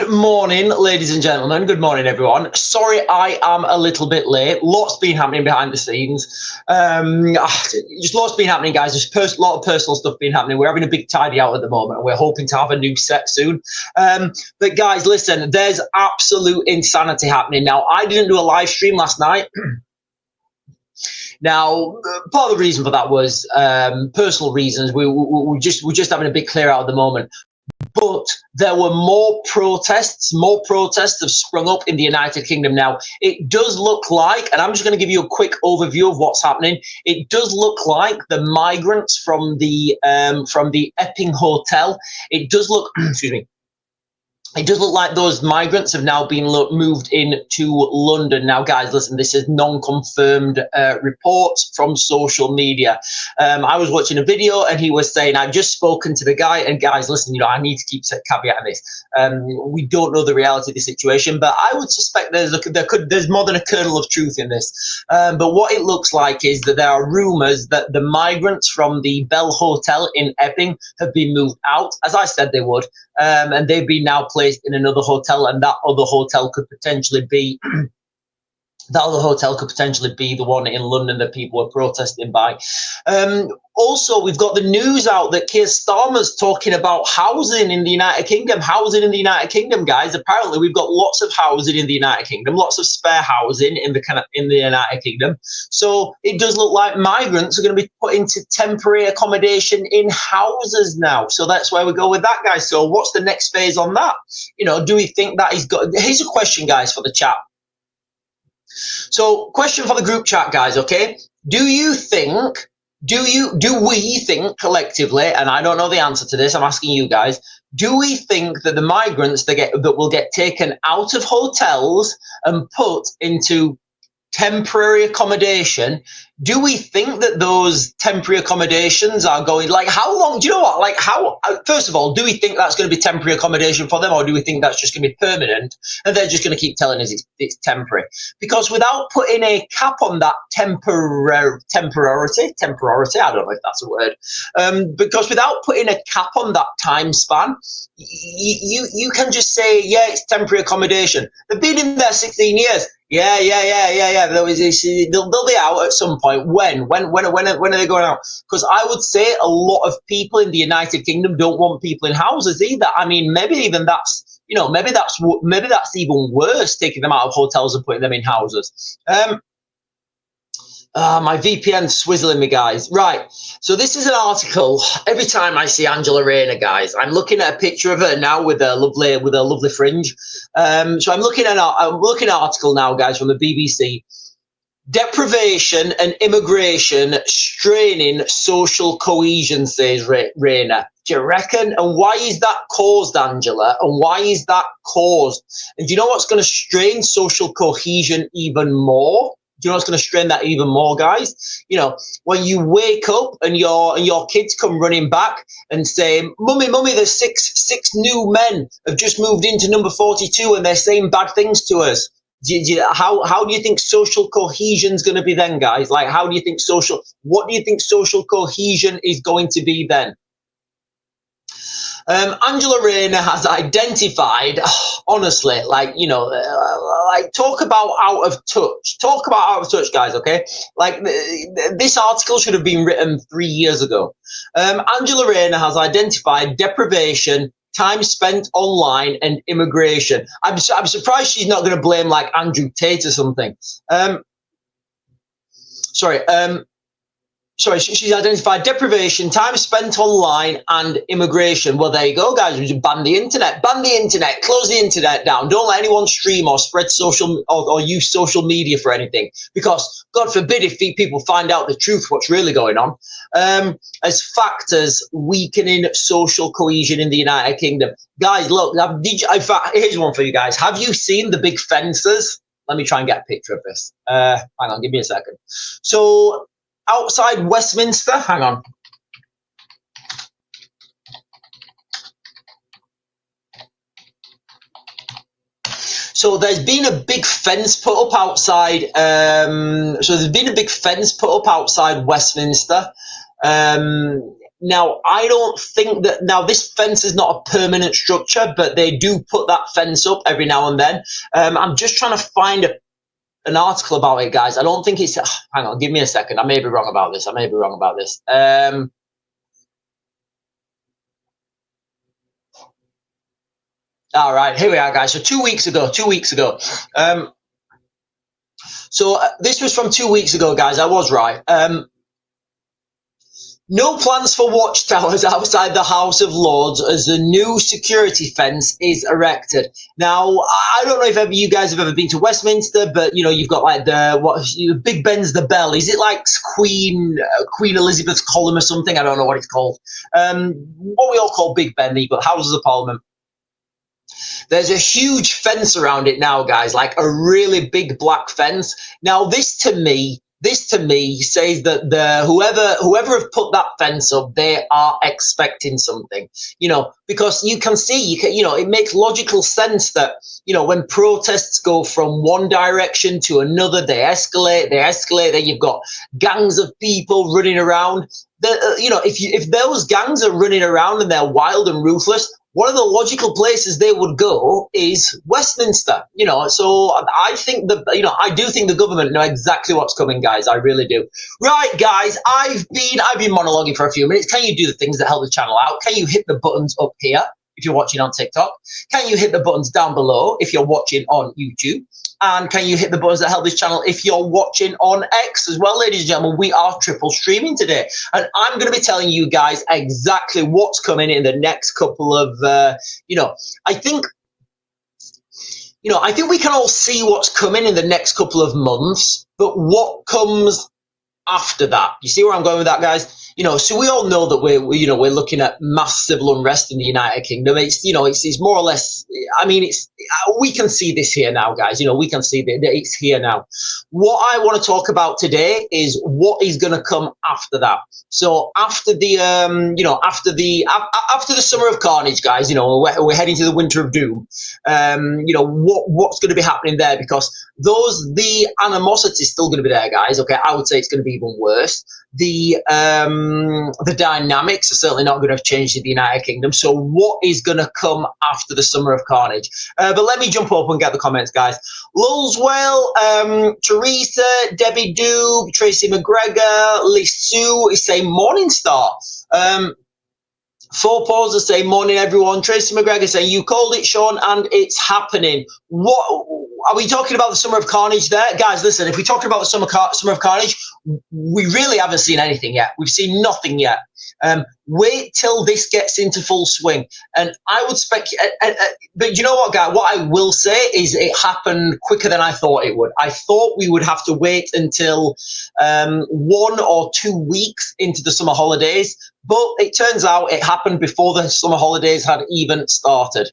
Good morning, ladies and gentlemen. Good morning, everyone. Sorry, I am a little bit late. Lots been happening behind the scenes. Just lots been happening, guys. There's a lot of personal stuff been happening. We're having a big tidy out at the moment, and we're hoping to have a new set soon. But guys, listen, there's absolute insanity happening now. I didn't do a live stream last night. Now, part of the reason for that was personal reasons. We're just having a big clear out at the moment. But there were more protests have sprung up in the United Kingdom now. It does look like, and I'm just going to give you a quick overview of what's happening. It does look like the migrants from the Epping Hotel, it does look, excuse me, it does look like those migrants have now been moved into London. Now, guys, listen, this is non-confirmed reports from social media. I was watching a video and he was saying, I've just spoken to the guy, and guys, listen, I need to keep a caveat on this. We don't know the reality of the situation, but I would suspect there's more than a kernel of truth in this. But what it looks like is that there are rumours that the migrants from the Bell Hotel in Epping have been moved out, as I said they would, and they've been now placed in another hotel, and that other hotel could potentially be the one in London that people were protesting by. Also, we've got the news out that Keir Starmer's talking about housing in the United Kingdom. Housing in the United Kingdom, guys. Apparently, we've got lots of housing in the United Kingdom, lots of spare housing in the United Kingdom. So it does look like migrants are going to be put into temporary accommodation in houses now. So that's where we go with that, guys. So what's the next phase on that? Do we think that he's got? Here's a question, guys, for the chat. So, question for the group chat, guys, okay? Do we think collectively, and I don't know the answer to this, I'm asking you guys, do we think that the migrants that will get taken out of hotels and put into temporary accommodation, do we think that those temporary accommodations are going, like, how long, do you know what, like, first of all, do we think that's going to be temporary accommodation for them, or do we think that's just going to be permanent, and they're just going to keep telling us it's temporary? Because without putting a cap on that temporarity, I don't know if that's a word, because without putting a cap on that time span, you can just say, yeah, it's temporary accommodation. They've been in there 16 years. Yeah. They'll be out at some point. When are they going out? Because I would say a lot of people in the United Kingdom don't want people in houses either. I mean, maybe that's even worse, taking them out of hotels and putting them in houses. My VPN's swizzling me, guys. Right. So this is an article. Every time I see Angela Rayner, guys, I'm looking at a picture of her now with a lovely fringe. So I'm looking at an article now, guys, from the BBC. Deprivation and immigration straining social cohesion, says Rayner. Do you reckon? And why is that caused, Angela? And why is that caused? And do you know what's going to strain social cohesion even more? Do you know what's going to strain that even more, guys? When you wake up and your kids come running back and say, Mummy, there's six new men have just moved into number 42 and they're saying bad things to us. How do you think social cohesion is going to be then, guys? Like, what do you think social cohesion is going to be then? Angela Rayner has identified, honestly, talk about out of touch, guys, okay? Like, this article should have been written 3 years ago. Angela Rayner has identified deprivation, time spent online, and immigration. I'm surprised she's not going to blame, like, Andrew Tate or something. She's identified deprivation, time spent online, and immigration. Well, there you go, guys. We just ban the internet, close the internet down. Don't let anyone stream or spread social or use social media for anything, because God forbid if people find out the truth, what's really going on. As factors weakening social cohesion in the United Kingdom. Guys, look, in fact, here's one for you guys. Have you seen the big fences? Let me try and get a picture of this. Hang on, give me a second. So, outside Westminster, hang on. So there's been a big fence put up outside. Westminster. Now, I don't think that, now this fence is not a permanent structure, but they do put that fence up every now and then. I'm just trying to find an article about it, guys. I don't think it's, hang on, give me a second. I may be wrong about this. All right, here we are, guys. So 2 weeks ago. This was from 2 weeks ago, guys. I was right. No plans for watchtowers outside the House of Lords as a new security fence is erected. Now, I don't know if you guys have ever been to Westminster, but you know you've got like Big Ben's the Bell. Is it like Queen Elizabeth's column or something? I don't know what it's called. What we all call Big Ben. You've got Houses of Parliament. There's a huge fence around it now, guys, like a really big black fence. Now, this to me says that whoever have put that fence up, they are expecting something, you know, because you can see, it makes logical sense that, you know, when protests go from one direction to another, they escalate, then you've got gangs of people running around. If those gangs are running around and they're wild and ruthless, one of the logical places they would go is Westminster, you know. So I think that, you know, I do think the government know exactly what's coming, guys. I really do. Right, guys, I've been monologuing for a few minutes. Can you do the things that help the channel out? Can you hit the buttons up here if you're watching on TikTok? Can you hit the buttons down below if you're watching on YouTube? And can you hit the buttons that help this channel if you're watching on X as well, ladies and gentlemen? We are triple streaming today. And I'm going to be telling you guys exactly what's coming in the next couple of, I think we can all see what's coming in the next couple of months, but what comes after that? You see where I'm going with that, guys? You know, so we all know that we're looking at mass civil unrest in the United Kingdom. It's more or less, I mean, we can see this here now, guys. You know, we can see that it's here now. What I want to talk about today is what is going to come after that. So after the summer of carnage, guys, you know, we're heading to the winter of doom. What's going to be happening there? Because the animosity is still going to be there, guys. Okay, I would say it's going to be even worse. The dynamics are certainly not going to have changed in the United Kingdom. So what is going to come after the summer of carnage? But let me jump up and get the comments, guys. Lulswell, Teresa, Debbie Doob, Tracy McGregor, Lee Sue is saying morning star. Four Paws are saying morning, everyone. Tracy McGregor saying you called it, Sean, and it's happening. What are we talking about? The summer of carnage there, guys? Listen, if we talk about the summer of carnage, we really haven't seen anything yet. We've seen nothing yet. Wait till this gets into full swing, and I would speculate. But you know what, guys? What I will say is it happened quicker than I thought it would. I thought we would have to wait until 1 or 2 weeks into the summer holidays, but it turns out it happened before the summer holidays had even started.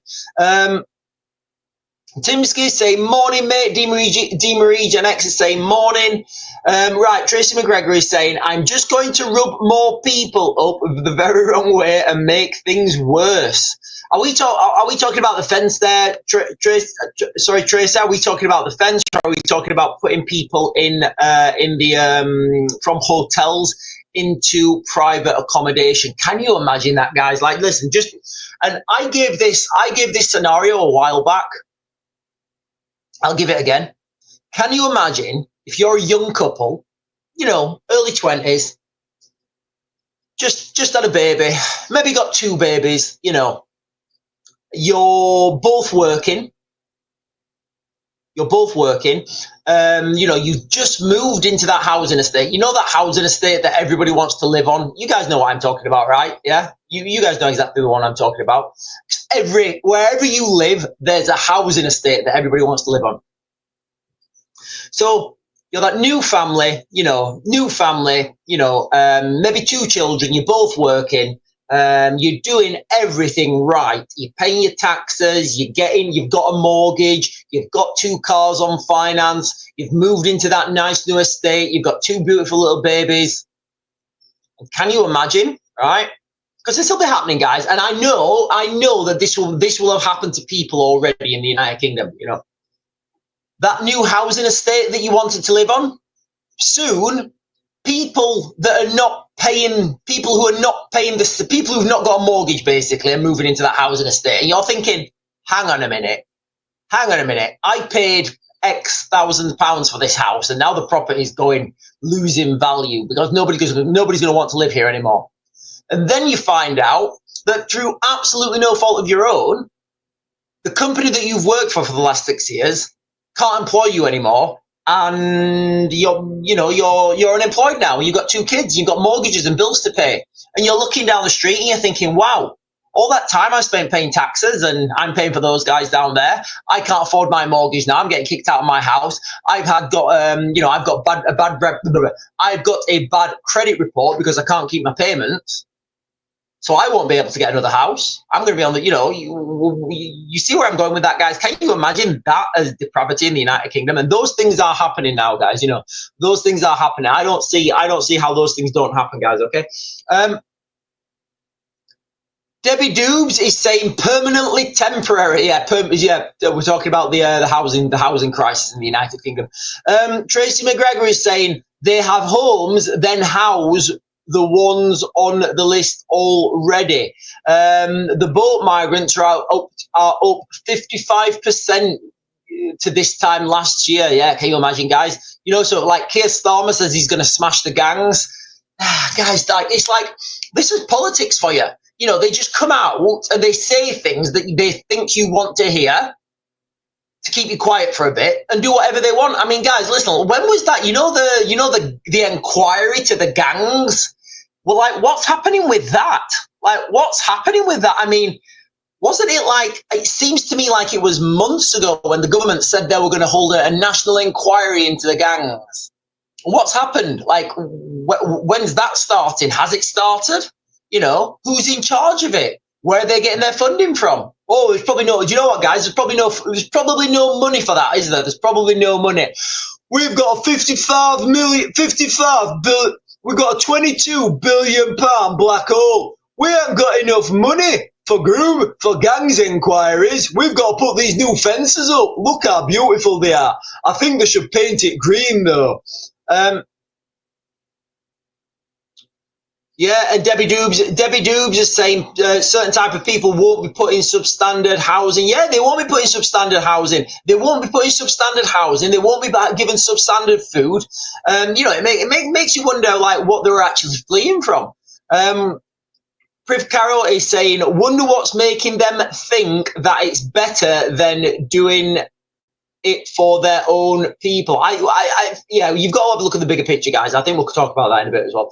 Timsky saying morning, mate. D Marie Gen X is saying morning. Right, Tracy McGregor is saying I'm just going to rub more people up the very wrong way and make things worse. Are we talking about the fence there, Tracy? Are we talking about the fence, or are we talking about putting people from hotels into private accommodation? Can you imagine that, guys? Like, listen, and I gave this scenario a while back. I'll give it again. Can you imagine if you're a young couple, you know, early 20s, just had a baby, maybe got 2 babies, you know, you're both working, you just moved into that housing estate. You know, that housing estate that everybody wants to live on. You guys know what I'm talking about, right? Yeah, you guys know exactly the one I'm talking about. Wherever you live, there's a housing estate that everybody wants to live on. So you're that new family, maybe 2 children, you're both working. You're doing everything right. You're paying your taxes. You've got a mortgage. You've got 2 cars on finance. You've moved into that nice new estate. You've got 2 beautiful little babies. Can you imagine? Right? Because this will be happening, guys. And I know that this will have happened to people already in the United Kingdom. You know, that new housing estate that you wanted to live on. Soon, people that are not paying people who are not paying the people who've not got a mortgage basically are moving into that housing estate, and you're thinking, hang on a minute, I paid X £1,000s for this house, and now the property is losing value because nobody's going to want to live here anymore. And then you find out that through absolutely no fault of your own, the company that you've worked for the last 6 years can't employ you anymore, and you're unemployed now. You've got 2 kids, you've got mortgages and bills to pay, and you're looking down the street and you're thinking, wow, all that time I spent paying taxes, and I'm paying for those guys down there. I can't afford my mortgage now. I'm getting kicked out of my house. I've got a bad credit report because I can't keep my payments. So I won't be able to get another house. I'm going to be on the, you see where I'm going with that, guys? Can you imagine that as depravity in the United Kingdom? And those things are happening now, guys. Those things are happening. I don't see how those things don't happen, guys. Okay. Debbie Doobs is saying permanently temporary. Yeah, we're talking about the housing crisis in the United Kingdom. Tracy McGregor is saying they have homes, then house the ones on the list already. The boat migrants are up 55% to this time last year. Yeah, can you imagine, guys? So like Keir Starmer says he's going to smash the gangs. Guys, it's like, this is politics for you. They just come out and they say things that they think you want to hear to keep you quiet for a bit and do whatever they want. I mean, guys, listen, when was that? The inquiry to the gangs? Well, like, what's happening with that? I mean, wasn't it like, it seems to me like it was months ago when the government said they were going to hold a national inquiry into the gangs. What's happened? Like, when's that starting? Has it started? Who's in charge of it? Where are they getting their funding from? Oh, there's probably no, do you know what, guys? There's probably no money for that, isn't there? There's probably no money. We've got we've got a £22 billion black hole. We haven't got enough money for gangs inquiries. We've got to put these new fences up. Look how beautiful they are. I think they should paint it green, though. Yeah, and Debbie Doobs is saying certain type of people won't be put in substandard housing. Yeah, they won't be put in substandard housing. They won't be given substandard food. It makes you wonder, like, what they're actually fleeing from. Priv Carroll is saying, wonder what's making them think that it's better than doing it for their own people. Yeah, you've got to have a look at the bigger picture, guys. I think we'll talk about that in a bit as well.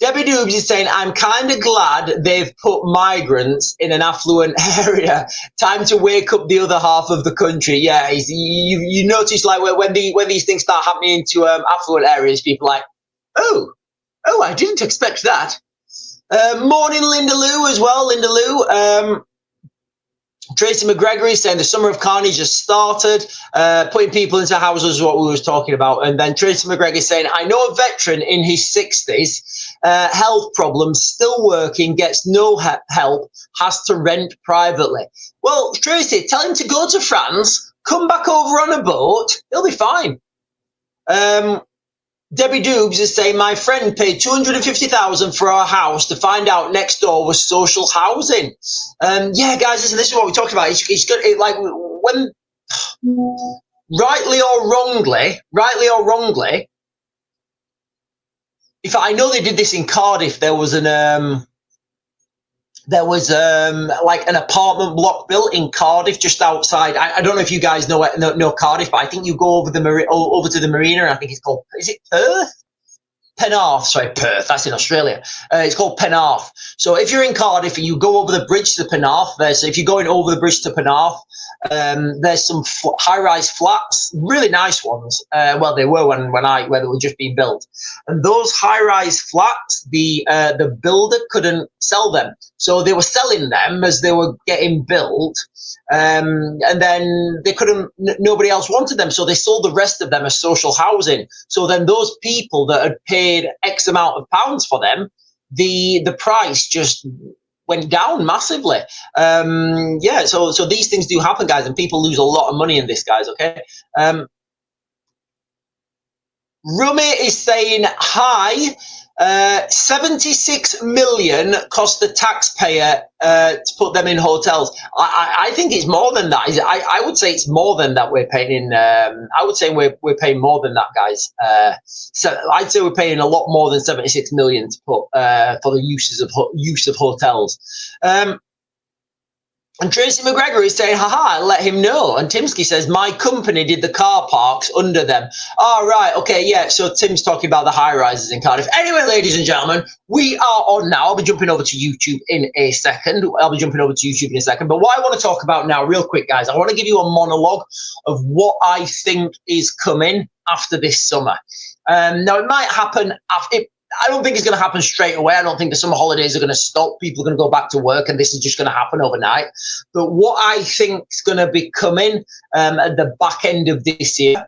Debbie Doobs is saying, I'm kind of glad they've put migrants in an affluent area. Time to wake up the other half of the country. Yeah, you notice, like, when these things start happening into affluent areas, people are like, oh, I didn't expect that. Morning, Linda Lou, as well. Linda Lou. Tracy McGregor is saying the summer of carnage has started, putting people into houses is what we was talking about. And then Tracy McGregor is saying, I know a veteran in his 60s, health problems, still working, gets no help, has to rent privately. Well, Tracy, tell him to go to France, come back over on a boat, he'll be fine. Debbie Doobs is saying, my friend paid $250,000 for our house to find out next door was social housing. Yeah, guys, this is what we're talking about. It's good. Like, when rightly or wrongly. In fact, I know they did this in Cardiff. There was like an apartment block built in Cardiff, just outside. I don't know if you guys know Cardiff, but I think you go over to the marina, and I think it's called, is it Perth? Penarth, sorry, Perth, that's in Australia. It's called Penarth. So if you're in Cardiff and you go over the bridge to Penarth, if you're going over the bridge to Penarth, there's some high-rise flats, really nice ones. Well, they were when they were just being built. And those high-rise flats, the builder couldn't sell them. So they were selling them as they were getting built. And then nobody else wanted them, so they sold the rest of them as social housing. So then those people that had paid X amount of pounds for them, the price just went down massively. Yeah, so these things do happen, guys, and people lose a lot of money in this, guys, okay? Rumi is saying, hi, 76 million cost the taxpayer to put them in hotels. I think it's more than that. I would say it's more than that we're paying in. I would say we're paying more than that, guys. So I'd say we're paying a lot more than 76 million to put for the use of hotels. And Tracy McGregor is saying, haha, let him know. And Timsky says, my company did the car parks under them. Oh, right. Okay. Yeah. So Tim's talking about the high rises in Cardiff. Anyway, ladies and gentlemen, we are on now. I'll be jumping over to YouTube in a second. But what I want to talk about now, real quick, guys, I want to give you a monologue of what I think is coming after this summer. Now, it might happen after. I don't think it's going to happen straight away. I don't think the summer holidays are going to stop. People are going to go back to work and this is just going to happen overnight. But what I think is going to be coming at the back end of this year,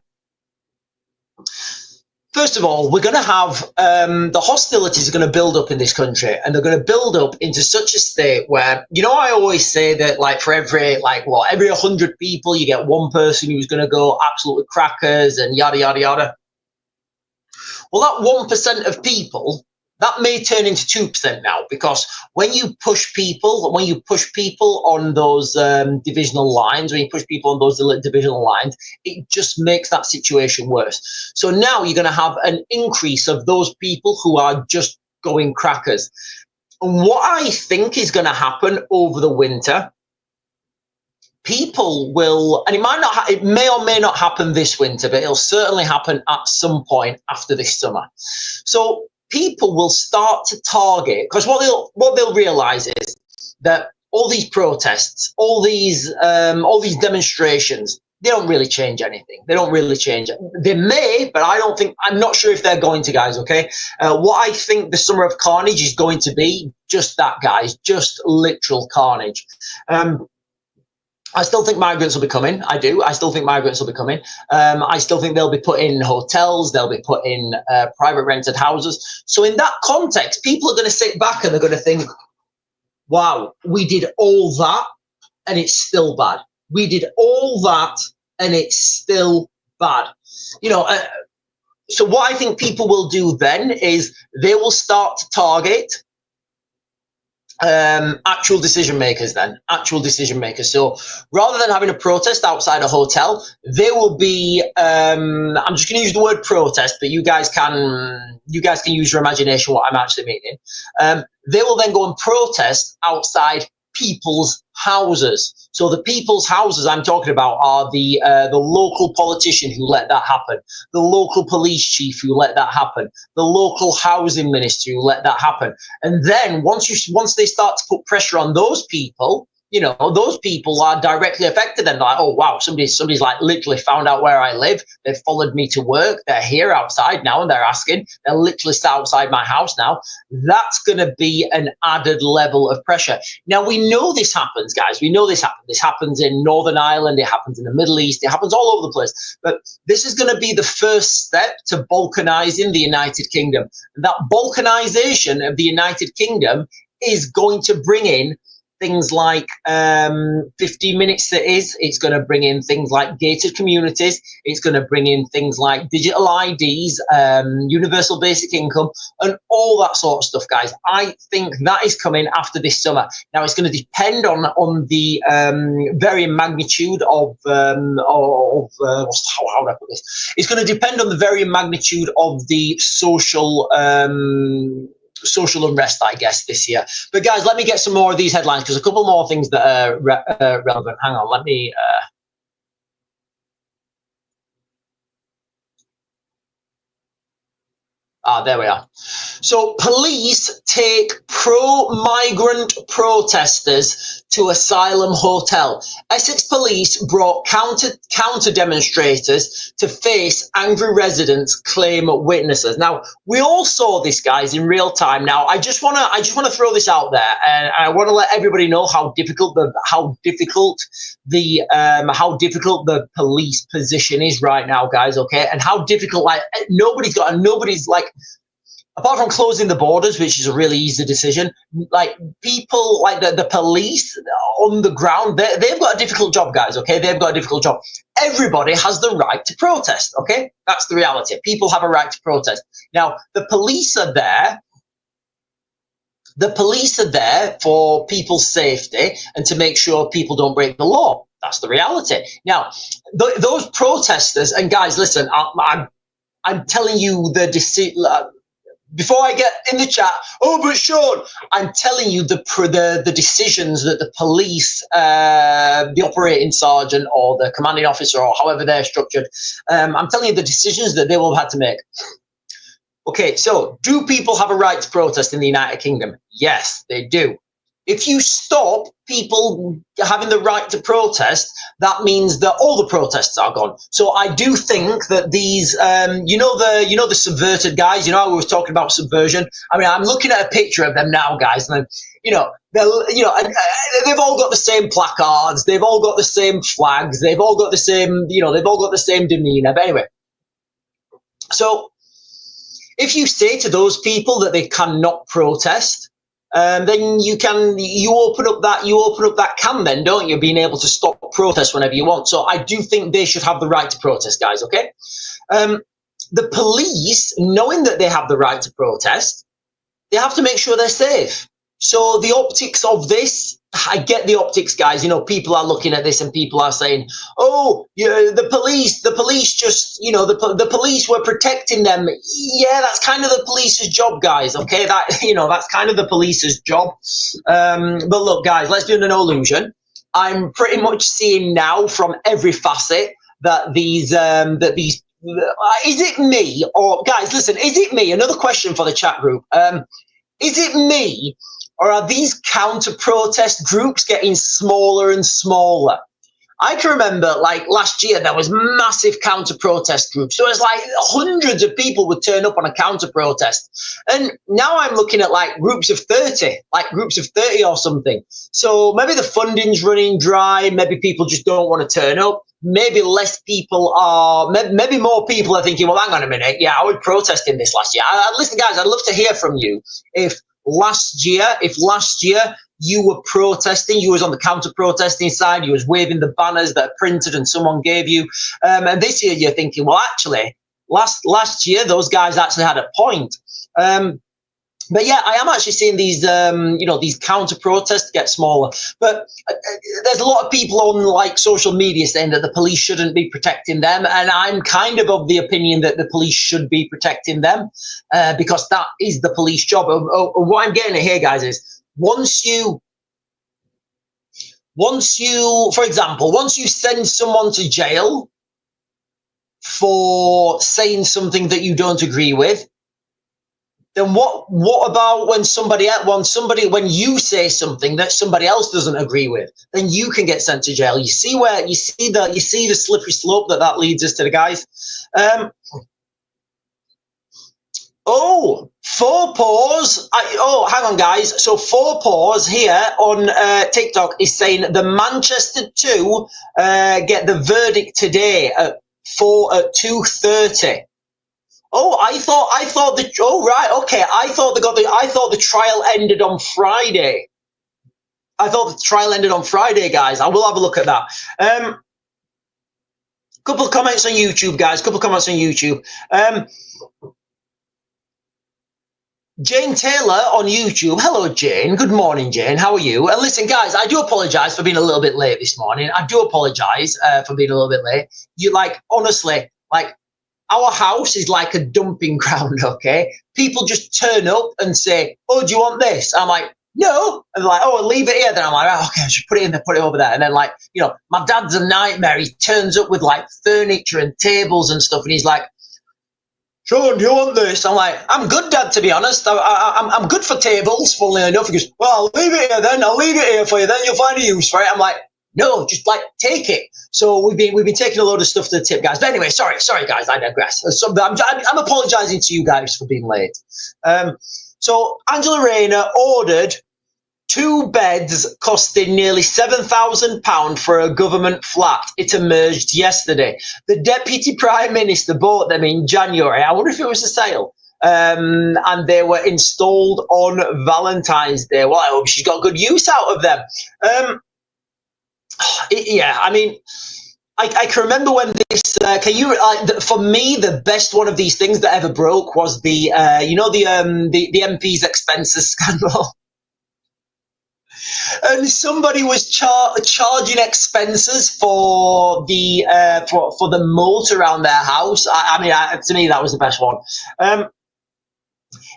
first of all, we're going to have the hostilities are going to build up in this country, and they're going to build up into such a state where, you know, I always say that like for every 100 people, you get one person who's going to go absolutely crackers and yada, yada, yada. Well, that 1% of people, that may turn into 2% now, because when you push people on those divisional lines, it just makes that situation worse. So now you're going to have an increase of those people who are just going crackers. And what I think is going to happen over the winter, people will, and it may or may not happen this winter, but it'll certainly happen at some point after this summer. So people will start to target, because what they'll realize is that all these protests, all these demonstrations, they don't really change anything. They don't really change it. They may, but I'm not sure if they're going to, guys, okay? What I think the summer of carnage is going to be, just that, guys, just literal carnage. I still think migrants will be coming. I do. I still think migrants will be coming. I still think they'll be put in hotels. They'll be put in private rented houses. So in that context, people are going to sit back and they're going to think, wow, we did all that and it's still bad. We did all that and it's still bad. You know, so what I think people will do then is they will start to target actual decision makers. So rather than having a protest outside a hotel, there will be I'm just going to use the word protest, but you guys can use your imagination what I'm actually meaning. They will then go and protest outside people's houses. So the people's houses I'm talking about are the local politician who let that happen, the local police chief who let that happen, the local housing minister who let that happen. And then once they start to put pressure on those people, you know, those people are directly affected. And like, oh wow, somebody's like literally found out where I live. They've followed me to work. They're here outside now, and they're asking. They're literally sat outside my house now. That's going to be an added level of pressure. Now we know this happens, guys. We know this happens. This happens in Northern Ireland. It happens in the Middle East. It happens all over the place. But this is going to be the first step to balkanizing the United Kingdom. That balkanization of the United Kingdom is going to bring in things like 15-minute cities. It's going to bring in things like gated communities. It's going to bring in things like digital IDs, universal basic income, and all that sort of stuff, guys. I think that is coming after this summer. Now, it's going to depend on the varying magnitude of how would I put this? It's going to depend on the varying magnitude of the social unrest, I guess, this year. But guys, let me get some more of these headlines, because a couple more things that are relevant. Hang on, let me there we are. So police take pro-migrant protesters to asylum hotel. Essex police brought counter demonstrators to face angry residents, claim witnesses. Now, we all saw this, guys, in real time. Now, I just want to throw this out there, and I want to let everybody know how difficult the police position is right now, guys. Okay, and how difficult, like, nobody's like, apart from closing the borders, which is a really easy decision, like people like the police, on the ground, they've got a difficult job, guys, okay? They've got a difficult job. Everybody has the right to protest, okay? That's the reality. People have a right to protest. Now, the police are there. The police are there for people's safety and to make sure people don't break the law. That's the reality. Now, those protesters, and guys, listen, I'm telling you the decision. Before I get in the chat, oh, but Sean, I'm telling you the decisions that the police, the operating sergeant or the commanding officer or however they're structured, I'm telling you the decisions that they will have had to make. Okay, so do people have a right to protest in the United Kingdom? Yes, they do. If you stop people having the right to protest, that means that all the protests are gone. So I do think that these, the subverted guys, I was talking about subversion. I mean, I'm looking at a picture of them now, guys, and they've all got the same placards, they've all got the same flags, they've all got the same, they've all got the same demeanor. But anyway, so if you say to those people that they cannot protest, then you open up that can then, don't you, being able to stop protest whenever you want. So I do think they should have the right to protest, guys, okay? The police, knowing that they have the right to protest, they have to make sure they're safe. So the optics of this, I get the optics, guys. People are looking at this and people are saying, oh, the police just, the police were protecting them. Yeah, that's kind of the police's job, guys. Okay, that's kind of the police's job. But look, guys, let's do an illusion. I'm pretty much seeing now from every facet that these, is it me or guys, listen, is it me? Another question for the chat group. Is it me? Or are these counter-protest groups getting smaller and smaller? I can remember, like, last year, there was massive counter-protest groups. So it was like hundreds of people would turn up on a counter-protest. And now I'm looking at, like, groups of 30 or something. So maybe the funding's running dry. Maybe people just don't want to turn up. Maybe less people are, maybe more people are thinking, well, hang on a minute. Yeah, I was protesting this last year. Listen, guys, I'd love to hear from you. If last year you were protesting, you was on the counter-protesting side, you was waving the banners that are printed and someone gave you, and this year you're thinking, well, actually, last year those guys actually had a point. But yeah, I am actually seeing these, these counter-protests get smaller. But there's a lot of people on like social media saying that the police shouldn't be protecting them, and I'm kind of the opinion that the police should be protecting them because that is the police job. What I'm getting at here, guys, is once you, for example, once you send someone to jail for saying something that you don't agree with, then what about when when you say something that somebody else doesn't agree with, then you can get sent to jail. You see the slippery slope that leads us to, the guys. Four paws. Hang on, guys. So Four Paws here on TikTok is saying the Manchester 2 get the verdict today at 2:30. I thought the trial ended on Friday. I thought the trial ended on Friday, guys. I will have a look at that. Couple of comments on YouTube, guys. Jane Taylor on YouTube. Hello, Jane. Good morning, Jane. How are you? And listen, guys, I do apologize for being a little bit late this morning. I do apologize for being a little bit late. Honestly, our house is like a dumping ground, okay? People just turn up and say, oh, do you want this? I'm like, no. And they're like, oh, leave it here. Then I'm like, oh, okay, I should put it in there, put it over there. And then, my dad's a nightmare. He turns up with, furniture and tables and stuff. And he's like, Sean, do you want this? I'm like, I'm good, Dad, to be honest. I'm good for tables, funnily enough. He goes, well, I'll leave it here then. I'll leave it here for you. Then you'll find a use for it. I'm like, no, just take it. So we've been taking a load of stuff to the tip, guys. But anyway, sorry, guys, I digress. So I'm apologising to you guys for being late. So Angela Rayner ordered 2 beds costing nearly £7,000 for a government flat. It emerged yesterday. The Deputy Prime Minister bought them in January. I wonder if it was a sale. And they were installed on Valentine's Day. Well, I hope she's got good use out of them. Yeah, I mean, I can remember when this. Can you? For me, the best one of these things that ever broke was the the MP's expenses scandal. And somebody was charging expenses for the for the moat around their house. I mean, to me, that was the best one.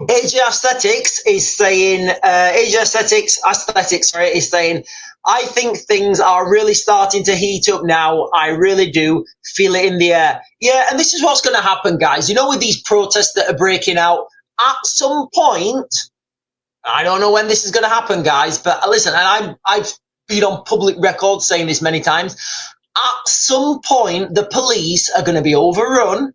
AJ Aesthetics is saying, Aesthetics, sorry, is saying, I think things are really starting to heat up now. I really do feel it in the air. Yeah, and this is what's going to happen, guys. You know, with these protests that are breaking out, at some point, I don't know when this is going to happen, guys, but listen, and I've been on public record saying this many times. At some point, the police are going to be overrun.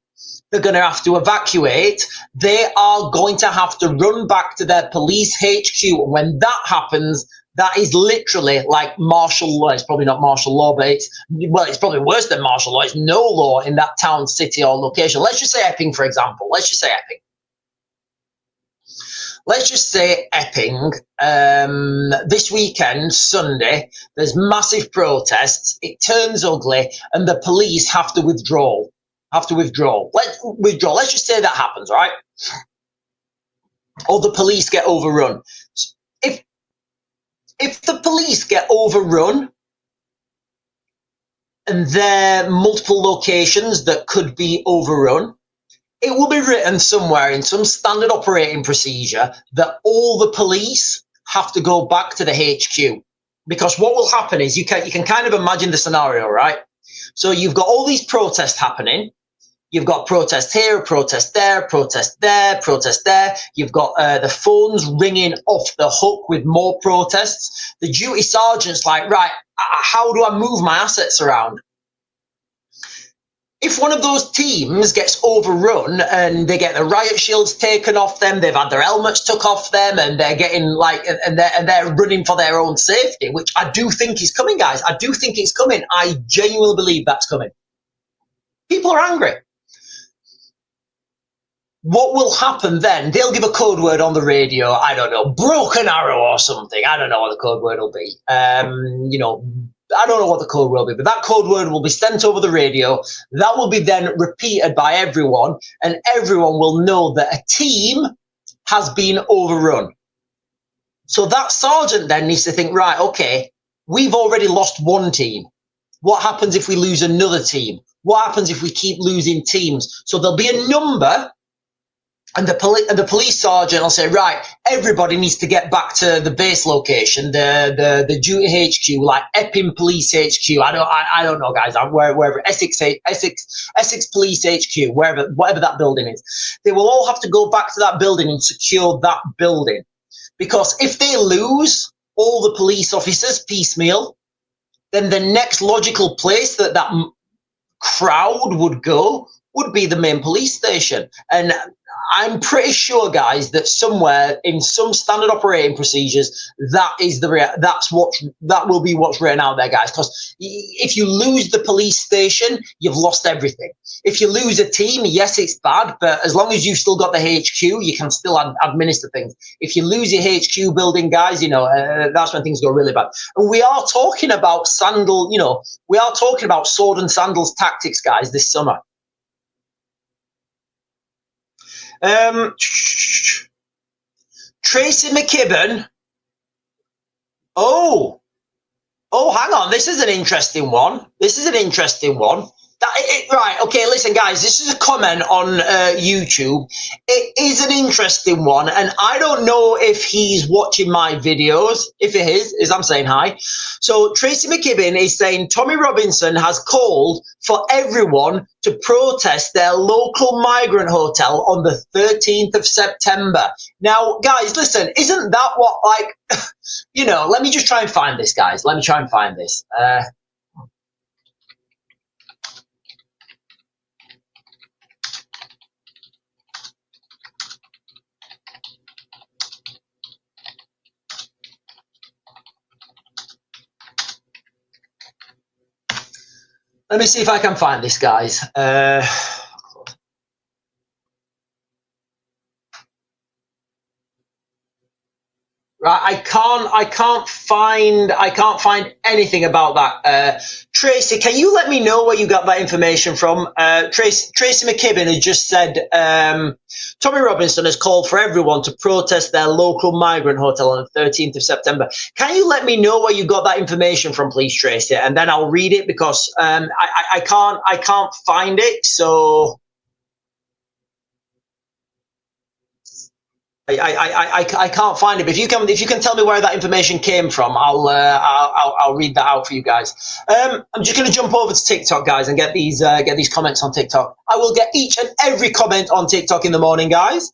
They're going to have to evacuate. They are going to have to run back to their police HQ. And when that happens, that is literally like martial law. It's probably not martial law, but it's probably worse than martial law. It's no law in that town, city, or location. Let's just say Epping, for example. Let's just say Epping, this weekend, Sunday, there's massive protests. It turns ugly, and the police have to withdraw. Let's withdraw. Let's just say that happens, right? Or the police get overrun. If the police get overrun, and there are multiple locations that could be overrun, it will be written somewhere in some standard operating procedure that all the police have to go back to the HQ. Because what will happen is you can kind of imagine the scenario, right? So you've got all these protests happening. You've got protest here, protest there, protest there, protest there. You've got the phones ringing off the hook with more protests. The duty sergeant's like, right, how do I move my assets around? If one of those teams gets overrun and they get the riot shields taken off them, they've had their helmets took off them, and they're getting they're running for their own safety, which I do think is coming, guys. I do think it's coming. I genuinely believe that's coming. People are angry. What will happen then? They'll give a code word on the radio. I don't know, broken arrow or something. I don't know what the code word will be. I don't know what the code will be, but that code word will be sent over the radio. That will be then repeated by everyone, and everyone will know that a team has been overrun. So that sergeant then needs to think, right, okay, we've already lost one team. What happens if we lose another team? What happens if we keep losing teams? So there'll be a number. And the police sergeant will say, right, everybody needs to get back to the base location, the duty HQ, like Epping Police HQ. I don't know, guys. Wherever Essex Police HQ, whatever that building is, they will all have to go back to that building and secure that building. Because if they lose all the police officers piecemeal, then the next logical place that crowd would go would be the main police station. And I'm pretty sure, guys, that somewhere in some standard operating procedures, that will be what's written out there, guys. Because if you lose the police station, you've lost everything. If you lose a team, yes, it's bad, but as long as you've still got the HQ, you can still administer things. If you lose your HQ building, guys, that's when things go really bad. And we are talking about we are talking about sword and sandals tactics, guys, this summer. Tracy McKibben. Oh, hang on. This is an interesting one. Right, okay, listen, guys, this is a comment on YouTube. It is an interesting one, and I don't know if he's watching my videos. If it is I'm saying hi. So Tracy McKibben is saying Tommy Robinson has called for everyone to protest their local migrant hotel on the 13th of September. Now, guys, listen, isn't that what, let me just try and find this, guys. Let me try and find this. Let me see if I can find this, guys. Right, I can't find anything about that. Tracy, can you let me know where you got that information from? Tracy McKibben has just said Tommy Robinson has called for everyone to protest their local migrant hotel on the 13th of September. Can you let me know where you got that information from, please, Tracy? And then I'll read it, because I can't find it. So I can't find it. But if you can tell me where that information came from, I'll read that out for you guys. I'm just going to jump over to TikTok, guys, and get these comments on TikTok. I will get each and every comment on TikTok in the morning, guys.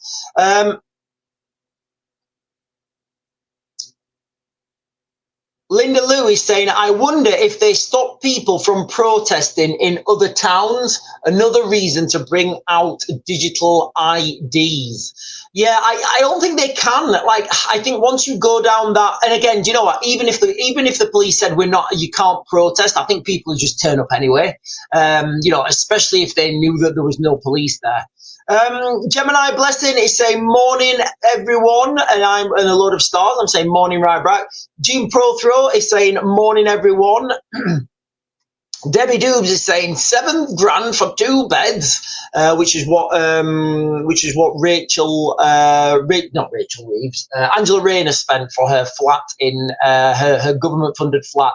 Linda Lou is saying, I wonder if they stop people from protesting in other towns. Another reason to bring out digital IDs. Yeah, I don't think they can. Like, I think once you go down that, and again, do you know what? Even if the police said you can't protest, I think people would just turn up anyway. Especially if they knew that there was no police there. Gemini Blessing is saying morning everyone, and a load of stars. I'm saying morning right back. Jean Pro Throw is saying morning everyone. Debbie Doobs is saying $7,000 for 2 beds, which is what Angela Rayner spent for her flat in her government funded flat.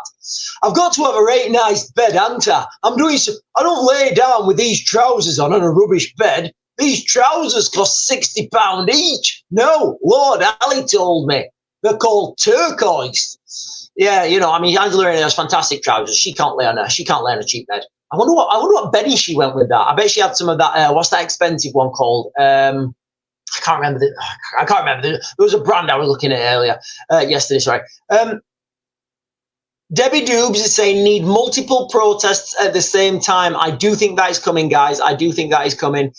I've got to have a right nice bed, haven't I? I don't lay down with these trousers on a rubbish bed. These trousers cost £60 each. No, Lord Ali told me. They're called turquoise. Yeah, Angela Rayner has fantastic trousers. She can't lay on a cheap bed. I wonder what bedding she went with that. I bet she had some of that. What's that expensive one called? I can't remember. There was a brand I was looking at earlier yesterday. Sorry. Debbie Doobs is saying need multiple protests at the same time. I do think that is coming, guys. I do think that is coming.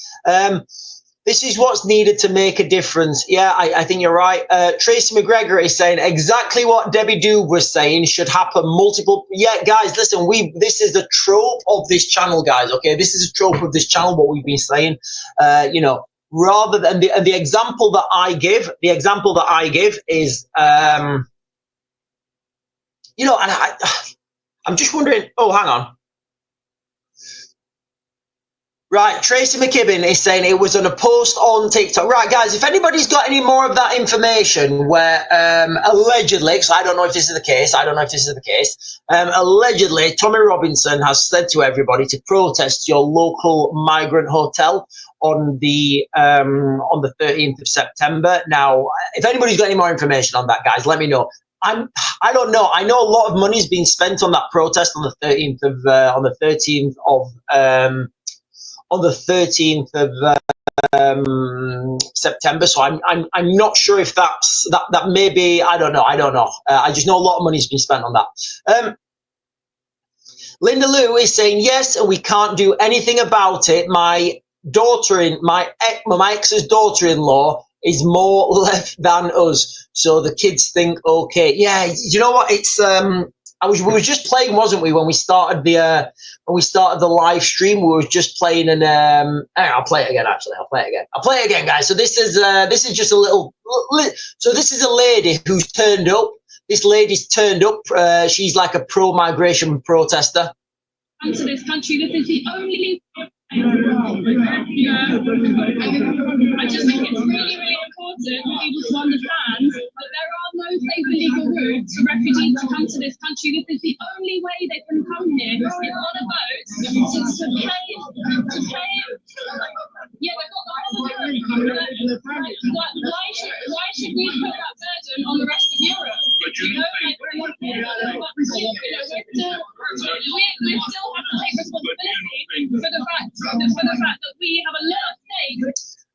This is what's needed to make a difference. Yeah, I think you're right. Tracy McGregor is saying exactly what Debbie Doob was saying should happen multiple. Yeah, guys, listen, this is the trope of this channel, guys. Okay, this is a trope of this channel, what we've been saying. Rather than the example that I give, is, and I'm just wondering. Oh, hang on. Right, Tracy McKibben is saying it was on a post on TikTok. Right, guys, if anybody's got any more of that information where allegedly, because I don't know if this is the case, allegedly Tommy Robinson has said to everybody to protest your local migrant hotel on the 13th of September. Now, if anybody's got any more information on that, guys, let me know. I don't know. I know a lot of money's been spent on that protest on the 13th of September. So I'm not sure if that may be. I don't know. I just know a lot of money's been spent on that. Linda Lou is saying yes, and we can't do anything about it. My ex's daughter-in-law is more left than us, so the kids think okay. Yeah, you know what? It's we were just playing, wasn't we, when we started the live stream? We were just playing, and I'll play it again. Actually, I'll play it again, guys. So this is just a little. So this is a lady who's turned up. This lady's turned up. She's like a pro-migration protester. Come to this country. This is the only. I just think it's really, really important for people to understand that there are no safe and legal routes for refugees to come to this country. This is the only way they can come here. It's on a boat to pay. Yeah, they've got the whole. Why should we put that burden on the rest of Europe? We still have to take responsibility for the fact that we have a lot of stake.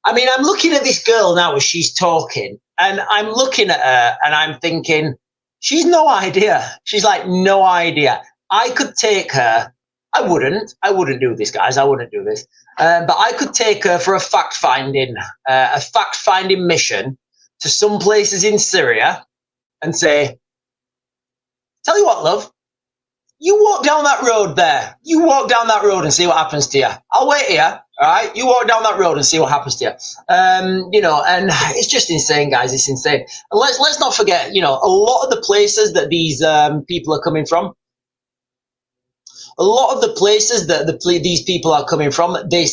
I mean, I'm looking at this girl now as she's talking, and I'm looking at her and I'm thinking, she's no idea. She's like, no idea. I could take her. I wouldn't do this, guys. I wouldn't do this. But I could take her for a fact-finding mission to some places in Syria and say, tell you what, love, you walk down that road there. You walk down that road and see what happens to you. I'll wait here. All right, you walk down that road and see what happens to you. You know, and it's just insane, guys. It's insane. And let's not forget, you know, a lot of the places that these people are coming from, a lot of the places that these people are coming from, they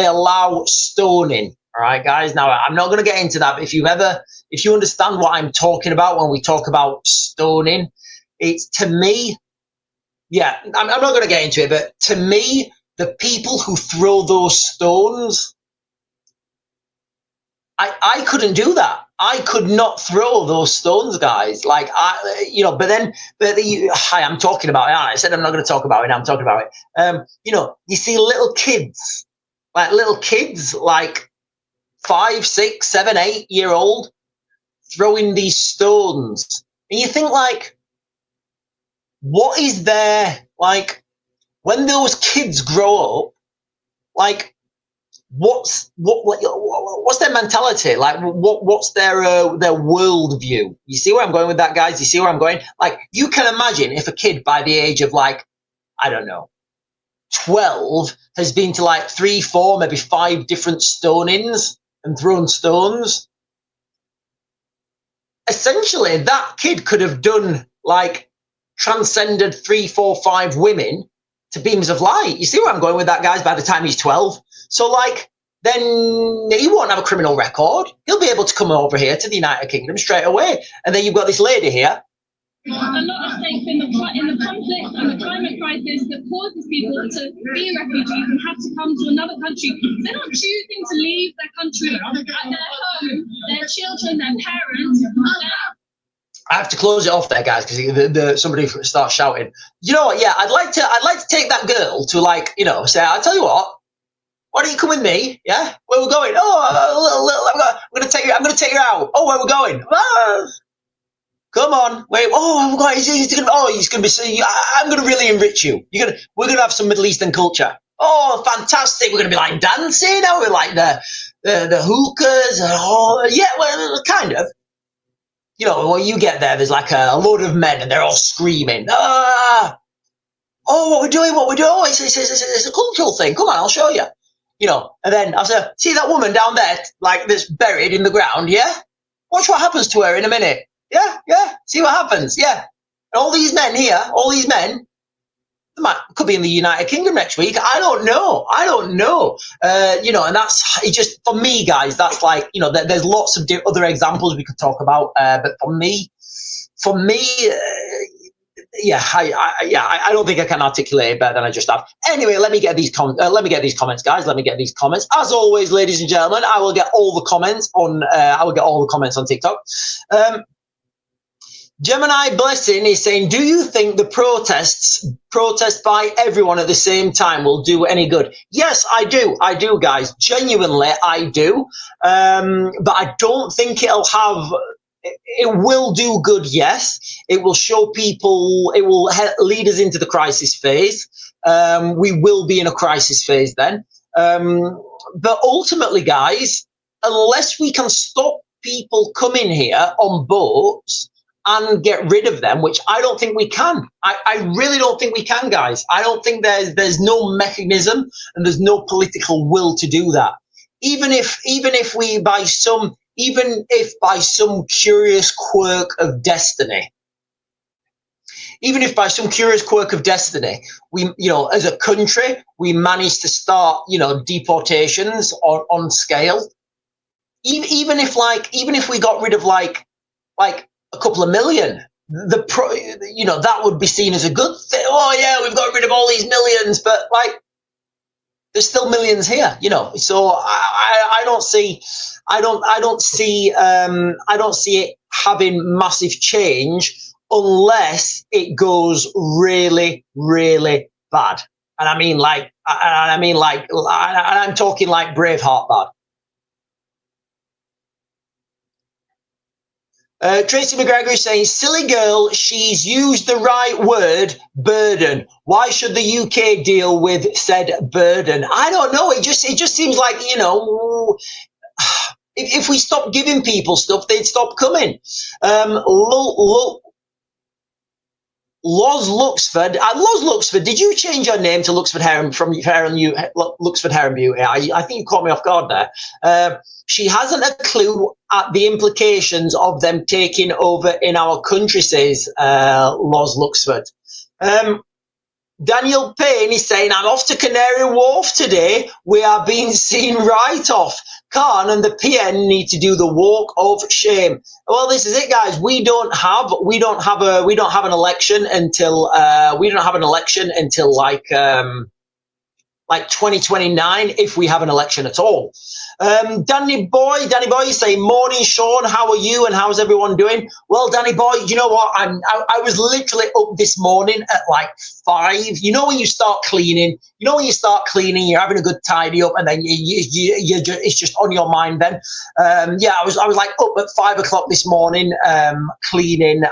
allow stoning. All right, guys. Now, I'm not going to get into that, but if you understand what I'm talking about when we talk about stoning, it's, to me, yeah, I'm not going to get into it, but to me, the people who throw those stones, I couldn't do that. I could not throw those stones, guys. Like, you know, I'm talking about it. I said I'm not going to talk about it. I'm talking about it. You know, you see little kids, like 5, 6, 7, 8-year-old throwing these stones. And you think, like, what is there, like, when those kids grow up, like, what's their mentality? Like, what's their worldview? You see where I'm going with that, guys? You see where I'm going? Like, you can imagine if a kid by the age of, like, I don't know, 12 has been to like 3, 4, maybe 5 different stonings and thrown stones. Essentially, that kid could have done, like, transcended 3, 4, 5 women to beams of light. You see where I'm going with that, guys, by the time he's 12? So, like, then he won't have a criminal record. He'll be able to come over here to the United Kingdom straight away. And then you've got this lady here. A lot of states in the conflict and the climate crisis that causes people to be refugees and have to come to another country. They're not choosing to leave their country, their home, their children, their parents. I have to close it off there, guys, because somebody starts shouting. You know what? Yeah, I'd like to take that girl to, like, you know, say, I'll tell you what. Why don't you come with me? Yeah, where we're going? Oh, I'm gonna take you out. Oh, where we're going? Ah, come on, wait. Oh, we're going. He's gonna be. I'm gonna really enrich you. We're gonna have some Middle Eastern culture. Oh, fantastic! We're gonna be like dancing. Now we're like the hookahs. Oh, yeah, well, kind of. You know, when you get there, there's like a load of men and they're all screaming. Ah! Oh, what we're doing? Oh, it's a cultural thing. Come on, I'll show you. You know, and then I'll say, see that woman down there, like, that's buried in the ground, yeah? Watch what happens to her in a minute. Yeah, see what happens, yeah. And all these men here, could be in the United Kingdom next week. I don't know. You know, and that's, it just, for me, guys, that's like, you know, there's lots of other examples we could talk about, but for me, I don't think I can articulate it better than I just have. Anyway, let me get these comments, guys. Let me get these comments. As always, ladies and gentlemen, I will get all the comments on TikTok. Gemini Blessing is saying, do you think the protest by everyone at the same time will do any good? Yes, I do, guys. Genuinely, I do. But I don't think it will do good, yes. It will show people, it will lead us into the crisis phase. We will be in a crisis phase then. But ultimately, guys, unless we can stop people coming here on boats and get rid of them, which I don't think we can. I really don't think we can, guys. I don't think there's no mechanism and there's no political will to do that. Even if by some curious quirk of destiny, we, you know, as a country, we managed to start, you know, deportations on scale. Even if we got rid of like a couple of million, you know, that would be seen as a good thing. Oh yeah, we've got rid of all these millions, but like, there's still millions here, you know. So I don't see it having massive change unless it goes really, really bad. And I'm talking like Braveheart bad. Tracy McGregor is saying, silly girl, she's used the right word, burden. Why should the UK deal with said burden? I don't know. It just seems like, you know, if we stop giving people stuff, they'd stop coming. Loz Luxford. Loz Luxford, did you change your name to Luxford Heron from Luxford Heron Beauty? I think you caught me off guard there. She hasn't a clue at the implications of them taking over in our country, says Loz Luxford. Daniel Payne is saying, I'm off to Canary Wharf today. We are being seen right off. Khan and the PN need to do the walk of shame. Well, this is it, guys. We don't have an election until like 2029, if we have an election at all. Danny Boy is saying, morning, Sean, how are you and how's everyone doing? Well, Danny Boy, you know what? I was literally up this morning at like 5. You know when you start cleaning, you're having a good tidy up, and then it's just on your mind then. I was like up at 5 o'clock this morning, cleaning.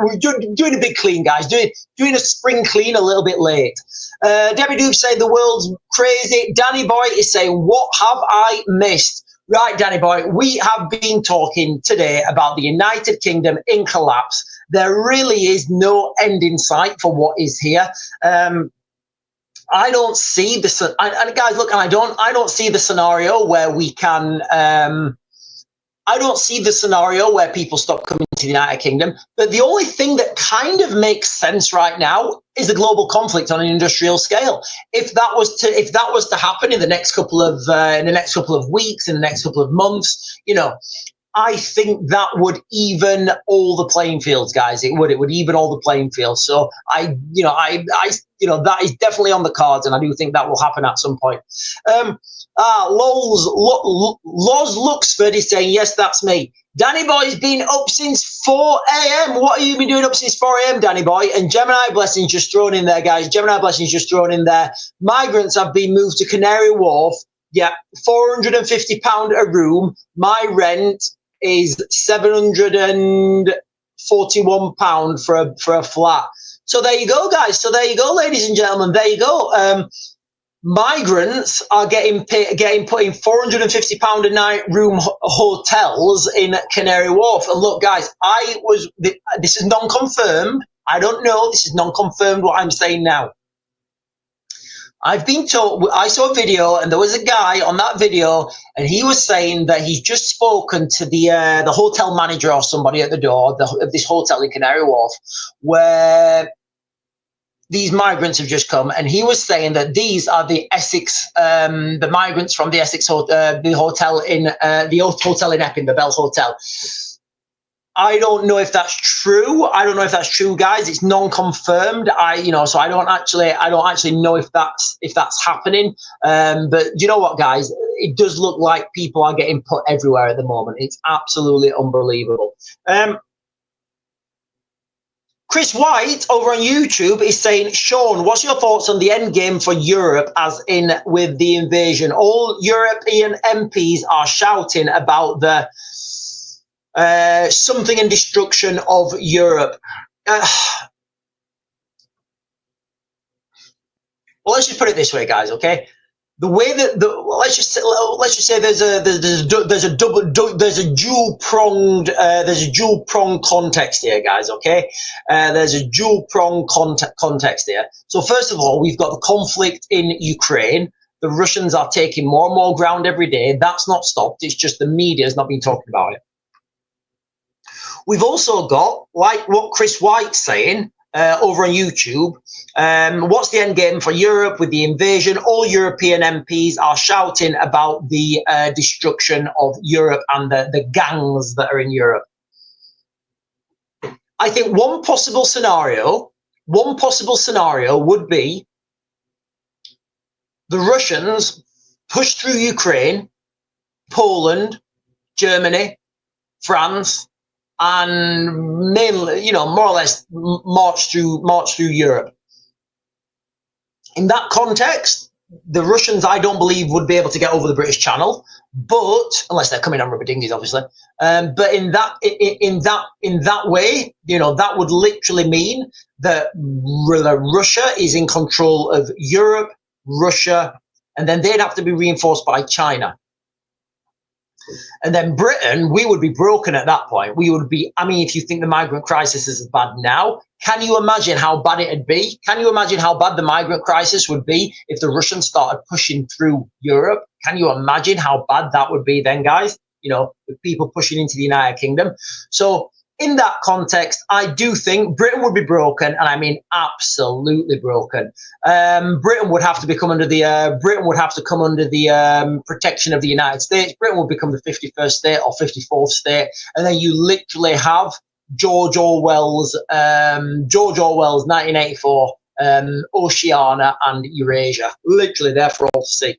We're doing a big clean, guys, doing a spring clean a little bit late. Debbie Doof saying the world's crazy. Danny Boy is saying, what have I missed? Right, Danny Boy, we have been talking today about the United Kingdom in collapse. There really is no end in sight for what is here. I don't see this, and guys, look, I don't see the scenario where we can. I don't see the scenario where people stop coming to the United Kingdom. But the only thing that kind of makes sense right now is the global conflict on an industrial scale. If that was to happen in the next couple of weeks, in the next couple of months, I think that would even all the playing fields, guys. It would even all the playing fields. So that is definitely on the cards, and I do think that will happen at some point. Loz Luxford is saying, yes, that's me. Danny Boy's been up since 4 a.m. What have you been doing up since 4 a.m., Danny Boy? And Gemini Blessings just thrown in there, guys. Gemini Blessings just thrown in there. Migrants have been moved to Canary Wharf. Yeah, £450 a room. My rent is £741 for a flat. So there you go, guys. So there you go, ladies and gentlemen. There you go. Migrants are getting put in £450 a night room hotels in Canary Wharf. And look, guys, this is non-confirmed. I don't know. This is non-confirmed what I'm saying now. I've been told, I saw a video, and there was a guy on that video, and he was saying that he's just spoken to the hotel manager or somebody at the door of this hotel in Canary Wharf, where these migrants have just come, and he was saying that these are the Essex, the migrants from the Essex, the hotel in Epping, the Bell Hotel. I don't know if that's true. Guys. It's non-confirmed. So I don't actually know if that's happening. But you know what, guys? It does look like people are getting put everywhere at the moment. It's absolutely unbelievable. Chris White over on YouTube is saying, Sean, what's your thoughts on the end game for Europe, as in with the invasion? All European MPs are shouting about the something and destruction of Europe. Well, let's just put it this way, guys. Okay, the way that let's just say there's a dual pronged context here, guys. Okay, there's a dual pronged context here. So first of all, we've got the conflict in Ukraine. The Russians are taking more and more ground every day. That's not stopped. It's just the media has not been talking about it. We've also got, like what Chris White's saying over on YouTube, what's the end game for Europe with the invasion? All European MPs are shouting about the destruction of Europe and the gangs that are in Europe. I think one possible scenario would be the Russians push through Ukraine, Poland, Germany, France, and mainly, more or less march through Europe. In that context, the Russians, I don't believe, would be able to get over the British Channel, but unless they're coming on rubber dinghies, obviously. But in that way, that would literally mean that Russia is in control of Europe, Russia, and then they'd have to be reinforced by China. And then Britain, we would be broken at that point. We would be, I mean, if you think the migrant crisis is as bad now, can you imagine how bad it'd be? Can you imagine how bad the migrant crisis would be if the Russians started pushing through Europe? Can you imagine how bad that would be then, guys? You know, with people pushing into the United Kingdom. So in that context, I do think Britain would be broken, and I mean absolutely broken. Britain would have to become under the protection of the United States. Britain would become the 51st state or 54th state, and then you literally have George Orwell's 1984, Oceania and Eurasia, literally there for all to see.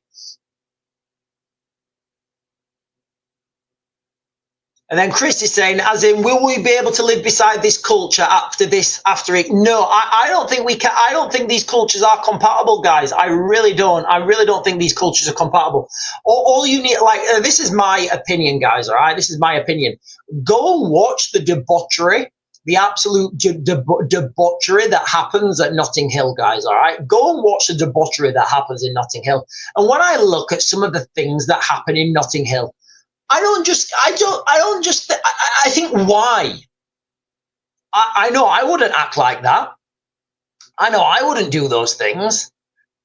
And then Chris is saying, as in, will we be able to live beside this culture after it? No, I don't think we can. I don't think these cultures are compatible, guys. I really don't. I really don't think these cultures are compatible. All you need, like, this is my opinion, guys, all right? This is my opinion. Go and watch the debauchery, the absolute debauchery that happens at Notting Hill, guys, all right? Go and watch the debauchery that happens in Notting Hill. And when I look at some of the things that happen in Notting Hill, I think why? I know I wouldn't act like that. I know I wouldn't do those things.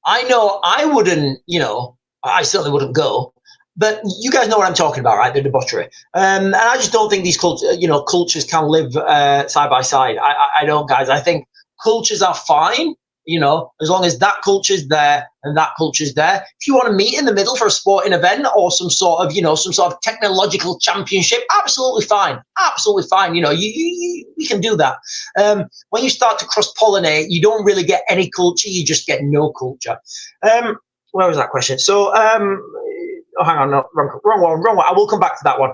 I know I wouldn't, you know, I certainly wouldn't go. But you guys know what I'm talking about, right? The debauchery. And I just don't think these cultures can live side by side. I don't, guys. I think cultures are fine. You know, as long as that culture's there and that culture's there. If you want to meet in the middle for a sporting event or some sort of technological championship, absolutely fine. Absolutely fine. You know, we can do that. When you start to cross-pollinate, you don't really get any culture, you just get no culture. Where was that question? So, hang on, no, wrong one. I will come back to that one.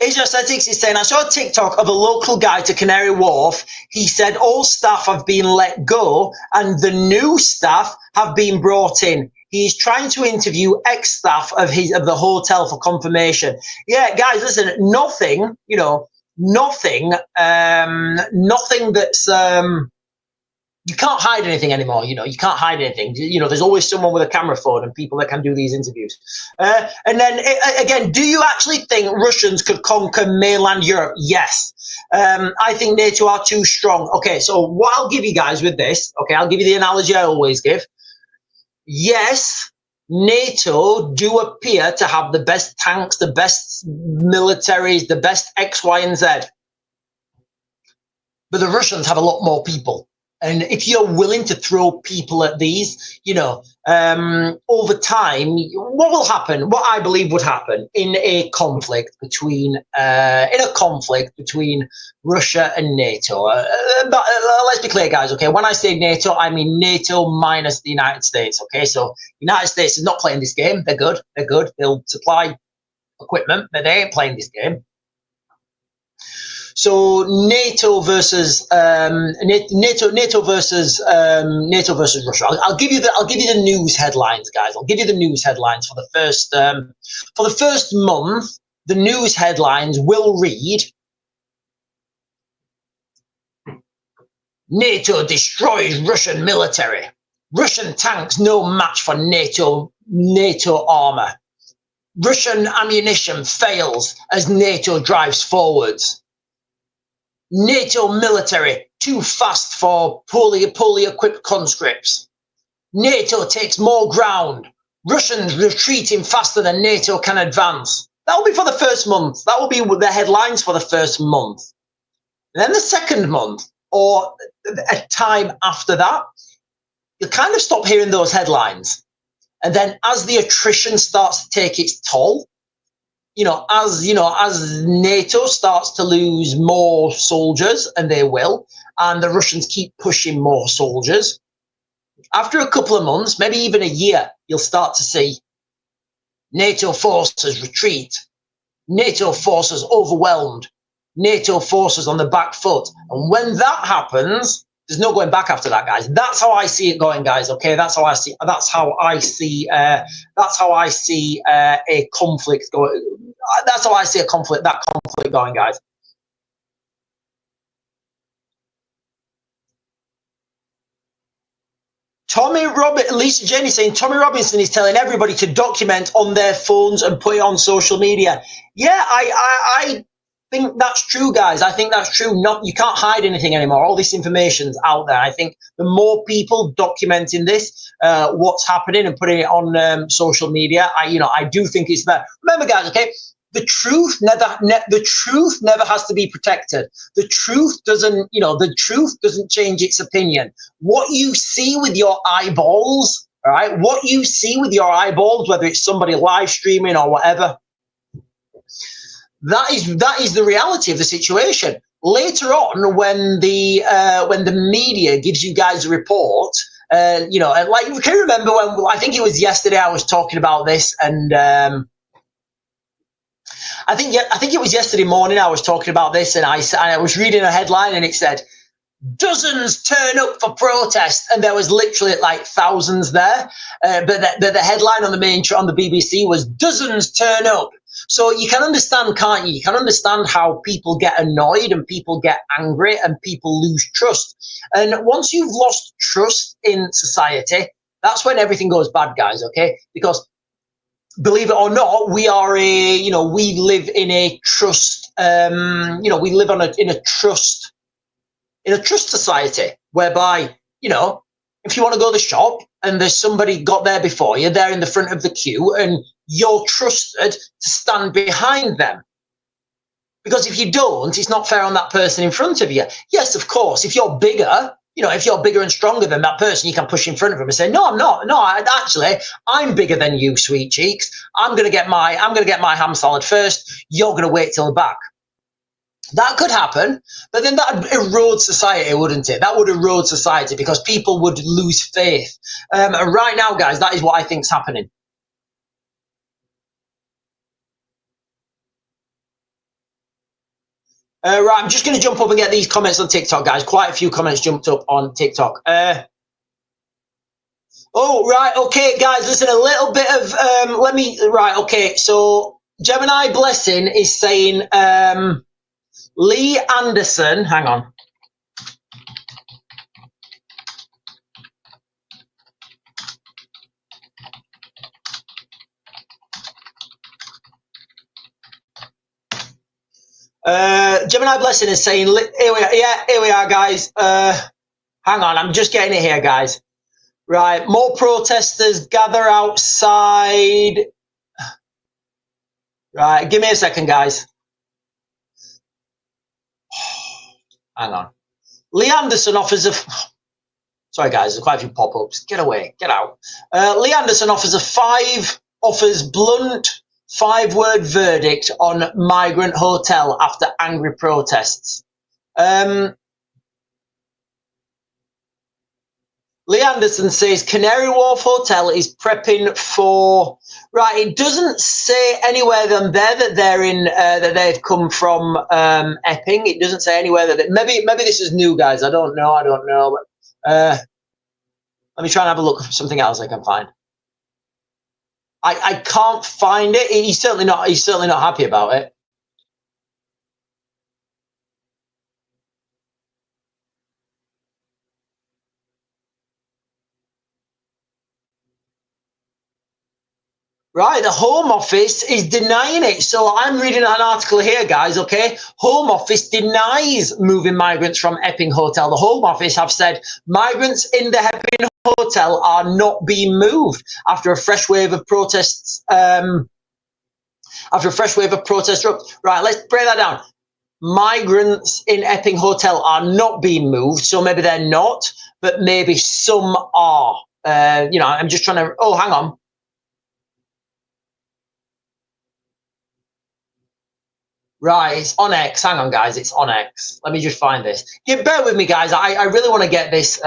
Asia Aesthetics is saying, I saw a TikTok of a local guy to Canary Wharf. He said all staff have been let go and the new staff have been brought in. He's trying to interview ex-staff of the hotel for confirmation. Yeah, guys, listen, nothing that's you can't hide anything anymore. You know, you can't hide anything. You know, there's always someone with a camera phone and people that can do these interviews. And then again, do you actually think Russians could conquer mainland Europe? Yes. I think NATO are too strong. Okay, so what I'll give you guys with this, okay, I'll give you the analogy I always give. Yes, NATO do appear to have the best tanks, the best militaries, the best X, Y, and Z. But the Russians have a lot more people. And if you're willing to throw people at these, you know, over time, what will happen? What I believe would happen in a conflict between Russia and NATO. Let's be clear, guys. Okay, when I say NATO, I mean NATO minus the United States. Okay, so the United States is not playing this game. They're good. They're good. They'll supply equipment, but they ain't playing this game. So NATO versus NATO versus Russia. I'll give you the news headlines, guys. I'll give you the news headlines for the first month. The news headlines will read: NATO destroys Russian military. Russian tanks no match for NATO armor. Russian ammunition fails as NATO drives forwards. NATO military too fast for poorly equipped conscripts. NATO takes more ground. Russians retreating faster than NATO can advance. That will be for the first month. That will be the headlines for the first month. And then the second month, or a time after that, you'll kind of stop hearing those headlines. And then as the attrition starts to take its toll, as NATO starts to lose more soldiers, and they will, and the Russians keep pushing more soldiers, after a couple of months, maybe even a year, you'll start to see NATO forces retreat, NATO forces overwhelmed, NATO forces on the back foot. And when that happens, there's no going back after that, guys. That's how I see it going, guys. Okay, that's how I see a conflict going. That's how I see that conflict going, guys. Lisa Jane is saying Tommy Robinson is telling everybody to document on their phones and put it on social media. Yeah, I think that's true, guys. I think that's true. You can't hide anything anymore. All this information's out there. I think the more people documenting this, what's happening and putting it on social media, I do think it's better. Remember, guys, okay? The truth never has to be protected. The truth doesn't change its opinion. What you see with your eyeballs, all right? What you see with your eyeballs, whether it's somebody live streaming or whatever, that is the reality of the situation. Later on, when the media gives you guys a report, like you can remember when I think it was yesterday I was talking about this, and I think it was yesterday morning I was talking about this, and I was reading a headline and it said dozens turn up for protest, and there was literally like thousands there. But the headline on the BBC was dozens turn up. So you can understand, can't you? You can understand how people get annoyed and people get angry and people lose trust. And once you've lost trust in society, that's when everything goes bad, guys. Okay, because believe it or not, we live in a trust. We live in a trust society whereby, if you want to go to the shop and there's somebody got there before you, they're in the front of the queue, and you're trusted to stand behind them. Because if you don't, it's not fair on that person in front of you. Yes, of course, if you're bigger. If you're bigger and stronger than that person, you can push in front of them and say, "No, I'm not. No, I'm bigger than you, sweet cheeks. I'm gonna get my ham salad first. You're gonna wait till the back." That could happen, but then that would erode society, wouldn't it? That would erode society because people would lose faith. And right now, guys, that is what I think is happening. Right, I'm just going to jump up and get these comments on TikTok, guys. Quite a few comments jumped up on TikTok. Right, okay, guys, listen, a little bit of, okay, so Gemini Blessing is saying, Lee Anderson, hang on. Gemini Blessing is saying, here we are, guys. Hang on, I'm just getting it here, guys. Right, more protesters gather outside. Right, give me a second, guys. Hang on. Lee Anderson offers a... Sorry, guys, there's quite a few pop-ups. Get away, get out. Lee Anderson offers blunt 5-word verdict on Migrant hotel after angry protests. Lee Anderson says Canary Wharf Hotel is prepping for... Right, it doesn't say anywhere on there that they're in, that they've come from Epping. It doesn't say anywhere that... Maybe this is new, guys. I don't know. But, let me try and have a look for something else I can find. I can't find it. He's certainly not happy about it. Right, the Home Office is denying it. So I'm reading an article here, guys, okay? Home Office denies moving migrants from Epping Hotel. The Home Office have said migrants in the Epping Hotel are not being moved after a fresh wave of protests. Right, let's break that down. Migrants in Epping Hotel are not being moved, so maybe they're not, but maybe some are. I'm just trying to... Oh, hang on. Right, it's on X. Hang on, guys. It's on X. Let me just find this. Yeah, bear with me, guys. I really want to get this.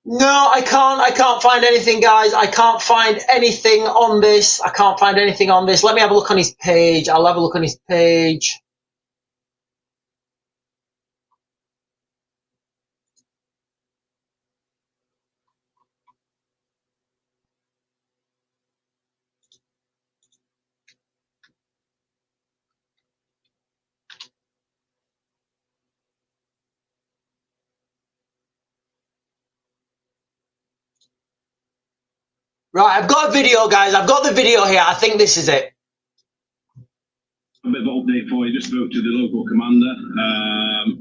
No, I can't find anything, guys. I can't find anything on this. Let me have a look on his page. I'll have a look on his page. Right, I've got a video, guys. I've got the video here. I think this is it. A bit of an update for you. Just spoke to the local commander.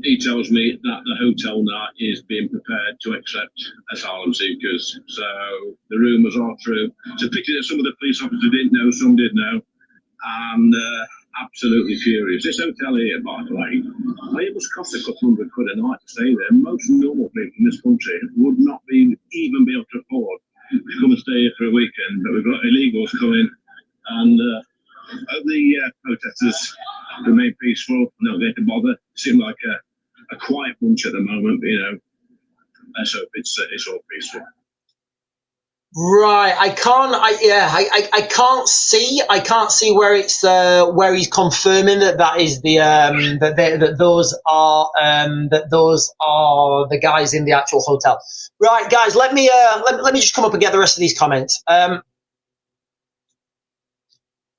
He tells me that the hotel now is being prepared to accept asylum seekers. So the rumours are true. So picking that some of the police officers didn't know, some did know, and absolutely furious. This hotel here, by the way, it must cost a couple £100 a night to stay there. Most normal people in this country would not even be able to afford to come and stay here for a weekend. But we've got illegals coming, and the protesters remain peaceful, not going to bother. Seem like a quiet bunch at the moment, but, you know, let's hope it's all peaceful. Right, I can't see where it's where he's confirming that is the that those are the guys in the actual hotel. Right, guys, let me just come up and get the rest of these comments.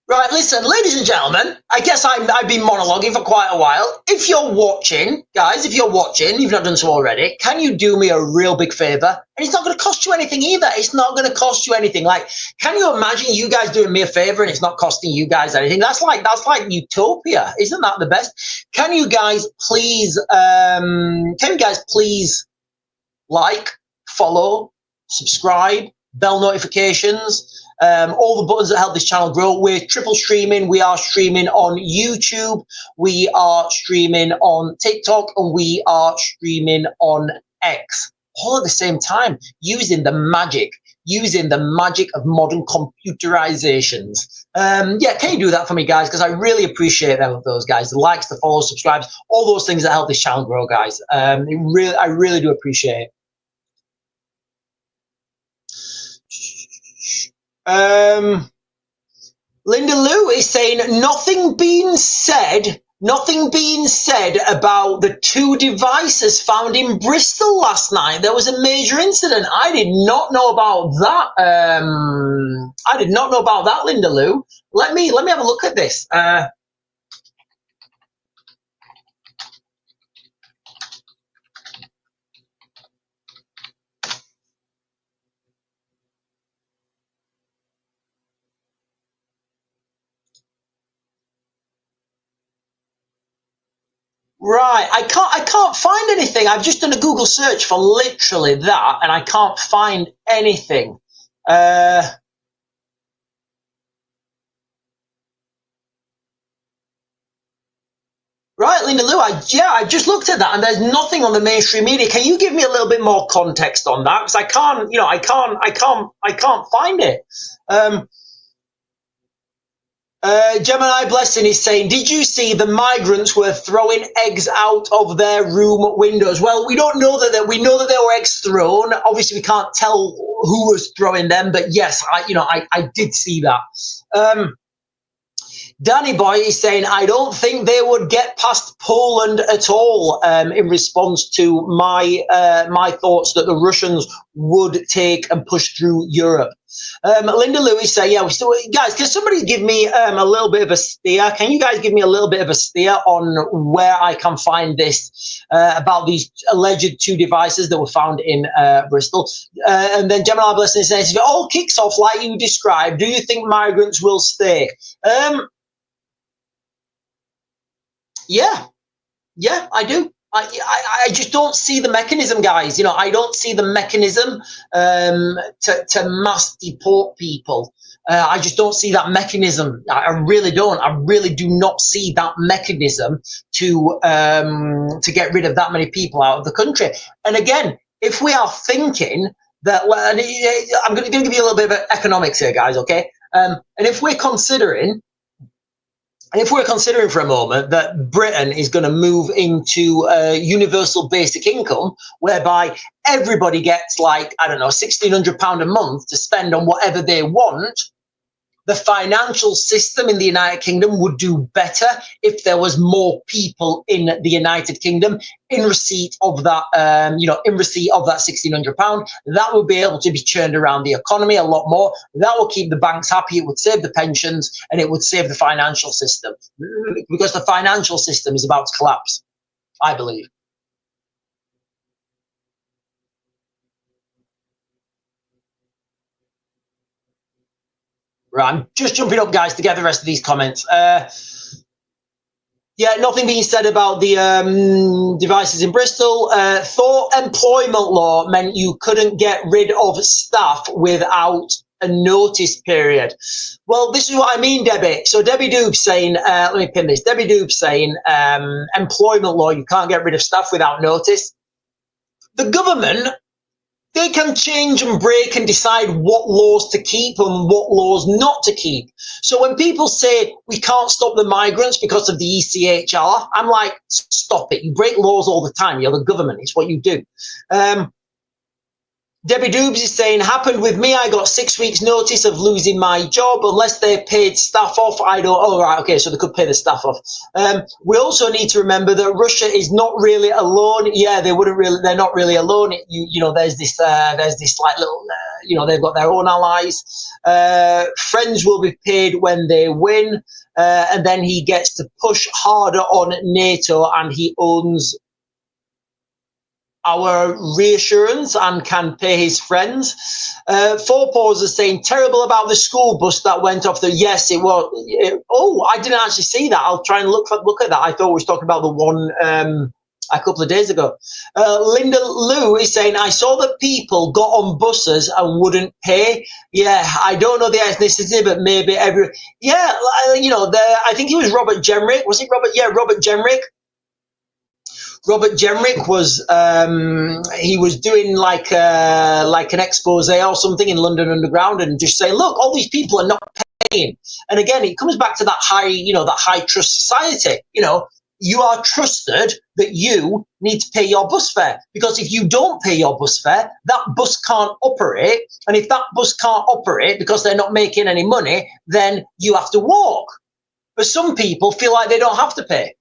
Right, listen, ladies and gentlemen, I guess I've been monologuing for quite a while. If you're watching, guys, if you're watching, you've not done so already, can you do me a real big favor? And it's not going to cost you anything either. It's not going to cost you anything. Like, can you imagine you guys doing me a favor and it's not costing you guys anything? That's like utopia. Isn't that the best? Can you guys please like, follow, subscribe, bell notifications, all the buttons that help this channel grow. We're triple streaming. We are streaming on YouTube. We are streaming on TikTok, and we are streaming on X, all at the same time, using the magic of modern computerizations. Yeah, can you do that for me, guys? Because I really appreciate them, those guys. The likes, the follows, subscribes, all those things that help this channel grow, guys. I really do appreciate it. Linda Lou is saying nothing being said about the 2 devices found in Bristol last night. There was a major incident. I did not know about that. I did not know about that, Linda Lou. Let me have a look at this. Right, I can't find anything. I've just done a Google search for literally that, and I can't find anything. Right, Linda Lou, I just looked at that, and there's nothing on the mainstream media. Can you give me a little bit more context on that? Because I can't find it. Gemini Blessing is saying, did you see the migrants were throwing eggs out of their room windows? Well, we don't know that. We know that there were eggs thrown. Obviously, we can't tell who was throwing them, but yes, I did see that. Danny Boy is saying, I don't think they would get past Poland at all, in response to my thoughts that the Russians would take and push through Europe. Linda Lewis say, yeah, we still, guys, can somebody give me a little bit of a steer? Can you guys give me a little bit of a steer on where I can find this about these alleged 2 devices that were found in Bristol? And then Gemini Blessing says, if it all kicks off like you described, do you think migrants will stay? Yeah, I do. I just don't see the mechanism, guys. I don't see the mechanism to mass deport people. I just don't see that mechanism. I really don't. I really do not see that mechanism to get rid of that many people out of the country. And again, if we are thinking that, I'm going to give you a little bit of economics here, guys, okay? And if we're considering for a moment that Britain is going to move into universal basic income, whereby everybody gets like, I don't know, £1,600 a month to spend on whatever they want, the financial system in the United Kingdom would do better if there was more people in the United Kingdom in receipt of that, £1,600. That would be able to be churned around the economy a lot more. That will keep the banks happy. It would save the pensions, and it would save the financial system, because the financial system is about to collapse, I believe. Right, I'm just jumping up, guys, to get the rest of these comments. Yeah, nothing being said about the devices in Bristol. Thought employment law meant you couldn't get rid of staff without a notice period. Well, this is what I mean, Debbie. So Debbie Doob's saying, let me pin this. Debbie Doob's saying, employment law, you can't get rid of staff without notice. The government, they can change and break and decide what laws to keep and what laws not to keep. So when people say we can't stop the migrants because of the ECHR, I'm like, stop it. You break laws all the time. You're the government. It's what you do. Debbie Doobs is saying, happened with me. I got 6 weeks notice of losing my job unless they paid staff off. I don't, oh, right, okay, so they could pay the staff off. We also need to remember that Russia is not really alone. Yeah, they're not really alone. You know, there's this like little, you know, they've got their own allies. Friends will be paid when they win. And then he gets to push harder on NATO, and he owns our reassurance and can pay his friends. Four Pausers saying, terrible about the school bus that went off the, yes, it was. Oh, I didn't actually see that. I'll try and look at that. I thought we was talking about the one a couple of days ago. Linda Lou is saying, I saw that people got on buses and wouldn't pay. Yeah, I don't know the ethnicity, but maybe yeah, you know, I think it was Robert Jenrick. Was it Robert? Yeah, Robert Jenrick. Robert Jenrick was he was doing like an expose or something in London Underground, and just saying, look, all these people are not paying. And again, it comes back to that high, you know, that high trust society. You know, you are trusted that you need to pay your bus fare, because if you don't pay your bus fare, that bus can't operate. And if that bus can't operate because they're not making any money, then you have to walk. But some people feel like they don't have to pay.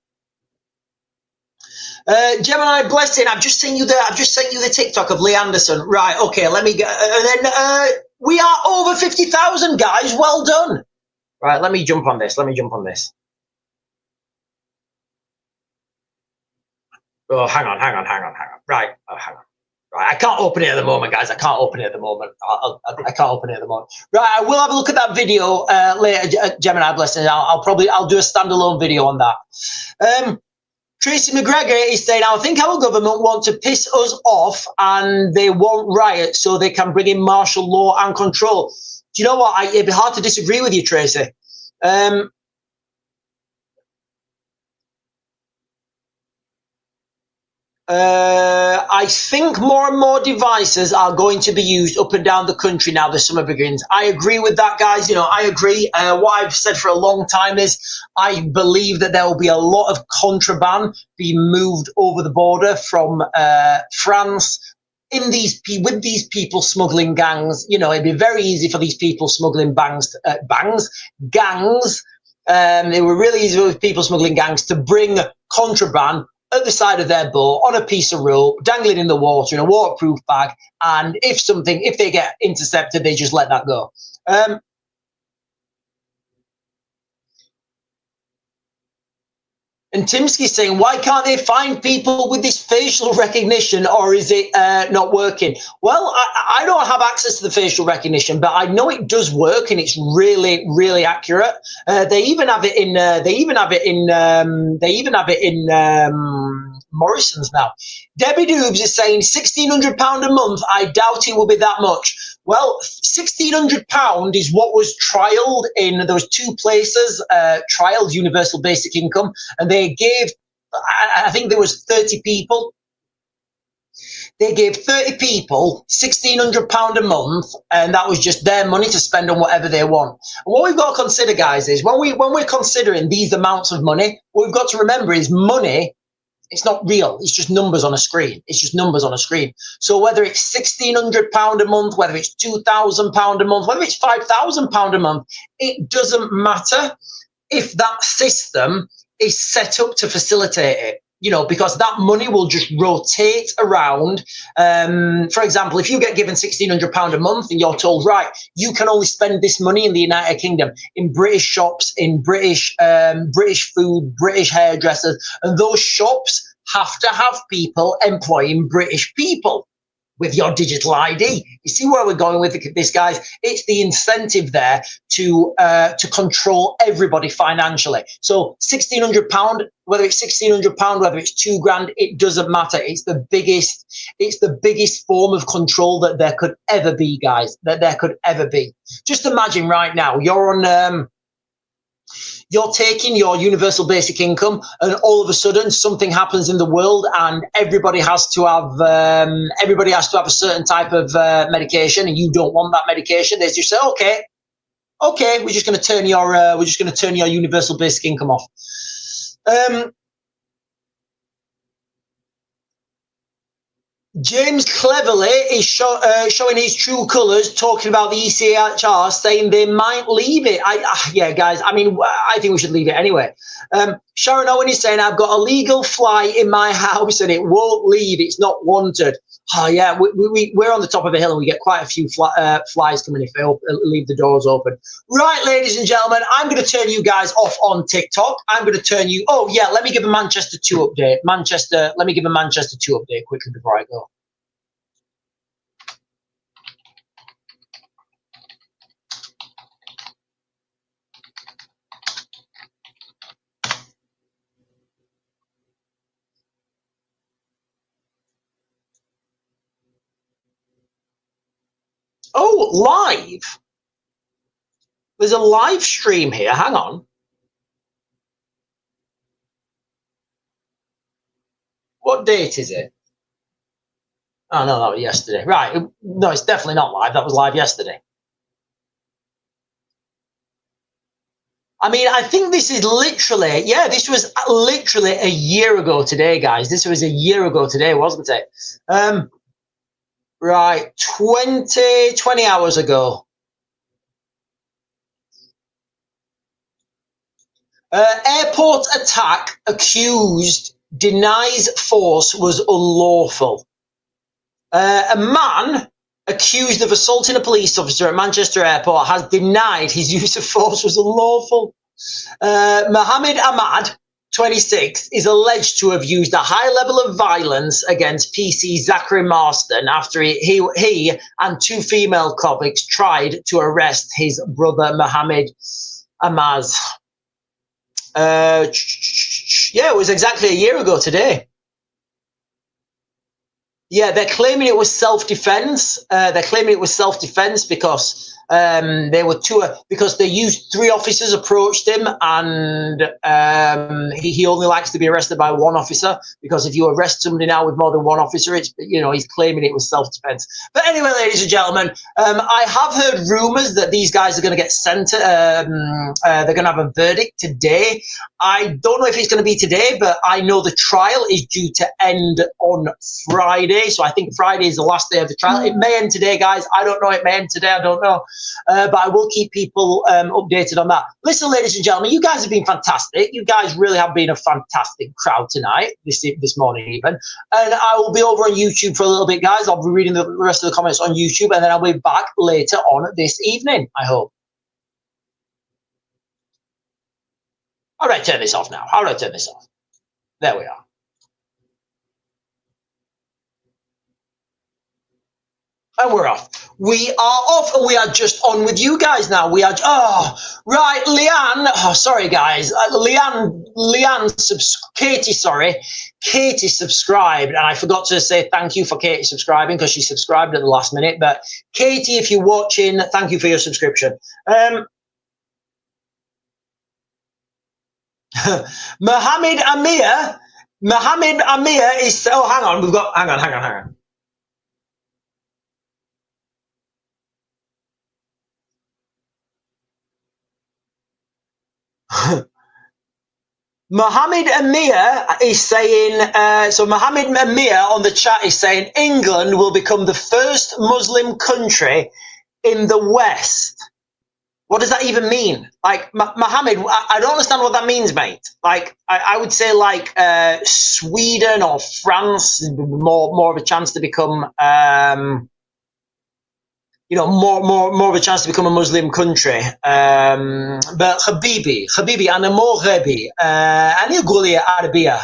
Gemini Blessing, I've just sent you the TikTok of Lee Anderson. Right, okay, let me go. And then we are over 50,000, guys. Well done. Right, let me jump on this. Oh, hang on. Right, hang on. Right, I can't open it at the moment, guys. I can't open it at the moment. I can't open it at the moment. Right, I will have a look at that video later, Gemini Blessing. I'll do a standalone video on that. Tracy McGregor is saying, I think our government want to piss us off and they won't riot so they can bring in martial law and control. Do you know what? It'd be hard to disagree with you, Tracy. I think more and more devices are going to be used up and down the country now the summer begins. I agree with that, guys. You know, I agree. What I've said for a long time is I believe that there will be a lot of contraband being moved over the border from France with these people smuggling gangs. You know, it'd be very easy for these people smuggling gangs. It were really easy for people smuggling gangs to bring contraband at the side of their boat on a piece of rope, dangling in the water in a waterproof bag, and if they get intercepted, they just let that go. And Timsky's saying, why can't they find people with this facial recognition, or is it not working? Well, I don't have access to the facial recognition, but I know it does work, and it's really, really accurate. They even have it in Morrison's now. Debbie Doobs is saying £1,600 a month. I doubt it will be that much. Well, £1,600 is what was trialled in those two places, trialled universal basic income, and they gave, I think there was 30 people. They gave 30 people £1,600 a month, and that was just their money to spend on whatever they want. And what we've got to consider, guys, is when we're considering these amounts of money, what we've got to remember is money. It's not real. It's just numbers on a screen. So whether it's £1,600 a month, whether it's £2,000 a month, whether it's £5,000 a month, it doesn't matter if that system is set up to facilitate it. You know, because that money will just rotate around. For example, if you get given £1,600 a month and you're told, right, you can only spend this money in the United Kingdom, in British shops, in British food, British hairdressers, and those shops have to have people employing British people. with your digital ID. You see where we're going with this, guys? It's the incentive there to control everybody financially. So £1,600, whether it's £1,600, whether it's £2,000, it doesn't matter. It's the biggest form of control that there could ever be, guys. That there could ever be. Just imagine right now you're on. You're taking your universal basic income, and all of a sudden something happens in the world, and everybody has to have a certain type of medication, and you don't want that medication. They just say, okay, we're just going to turn your universal basic income off. James cleverly is showing his true colours, talking about the ECHR, saying they might leave it. Yeah, guys, I mean, I think we should leave it anyway. Sharon Owen is saying, I've got a legal fly in my house and it won't leave. It's not wanted. Oh, yeah, we're on the top of a hill and we get quite a few flies coming if they leave the doors open. Right, ladies and gentlemen, I'm going to turn you guys off on TikTok. I'm going to turn you... Oh, yeah, let me give a Manchester 2 update. Let me give a Manchester 2 update quickly before I go. Oh, live. There's a live stream here. Hang on. What date is it? Oh, no, that was yesterday. Right. No, it's definitely not live. That was live yesterday. I mean, I think this is literally, yeah, this was literally a year ago today, guys. This was a year ago today, wasn't it? Right, 20 hours ago. Airport attack accused denies force was unlawful. A man accused of assaulting a police officer at Manchester Airport has denied his use of force was unlawful. Mohammed Ahmad, 26, is alleged to have used a high level of violence against PC Zachary Marston after he and 2 female colleagues tried to arrest his brother Mohammed Ahmad. Yeah, it was exactly a year ago today. Yeah, they're claiming it was self-defense. Because because they used 3 officers approached him, and he only likes to be arrested by 1 officer, because if you arrest somebody now with more than 1 officer, it's, you know, he's claiming it was self-defense. But anyway, ladies and gentlemen, I have heard rumors that these guys are going to get sent. They're going to have a verdict today. I don't know if it's going to be today, but I know the trial is due to end on Friday. So I think Friday is the last day of the trial. It may end today, guys. I don't know. It may end today. I don't know. But I will keep people updated on that. Listen, ladies and gentlemen, you guys have been fantastic. You guys really have been a fantastic crowd tonight, this morning even. And I will be over on YouTube for a little bit, guys. I'll be reading the rest of the comments on YouTube, and then I'll be back later on this evening, I hope. All right, turn this off now. How do I turn this off? There we are. And we're off. We are off, and we are just on with you guys now. We are, oh, right, Leanne. Oh, sorry, guys. Katie subscribed, and I forgot to say thank you for Katie subscribing, because she subscribed at the last minute. But Katie, if you're watching, thank you for your subscription. Mohammed Amir is, oh, hang on, hang on. Mohammed Amir is saying, Mohammed Amir on the chat is saying England will become the first Muslim country in the West. What does that even mean? Like, Mohammed, I don't understand what that means, mate. Like, I would say like Sweden or France, more of a chance to become, you know, more of a chance to become a Muslim country. But Habibi, أنا مو غبي. أنا أقول يا عربية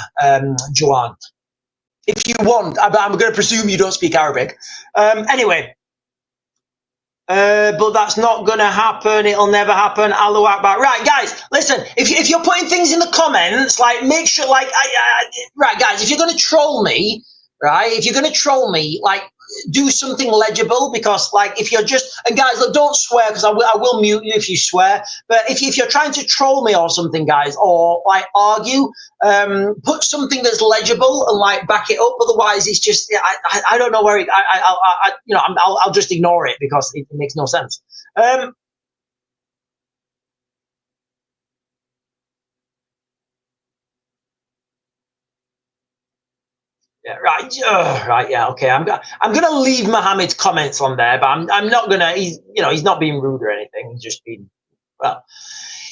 جوان. if you want. I'm going to presume you don't speak Arabic. Anyway. But that's not going to happen. It'll never happen. Allahu Akbar. Right, guys, listen. If you're putting things in the comments, like, make sure, like, right, guys, if you're going to troll me, right, if you're going to troll me, like, do something legible, because, like, if you're just, and guys, look, don't swear, because I will mute you if you swear. But if you're trying to troll me or something, guys, or like argue, put something that's legible and like back it up. Otherwise, it's just, I don't know where it, you know, I'll just ignore it because it makes no sense. Yeah, right. Right. Yeah. Okay. I'm gonna leave Mohammed's comments on there, but I'm not gonna. He's, you know, he's not being rude or anything. He's just being, well,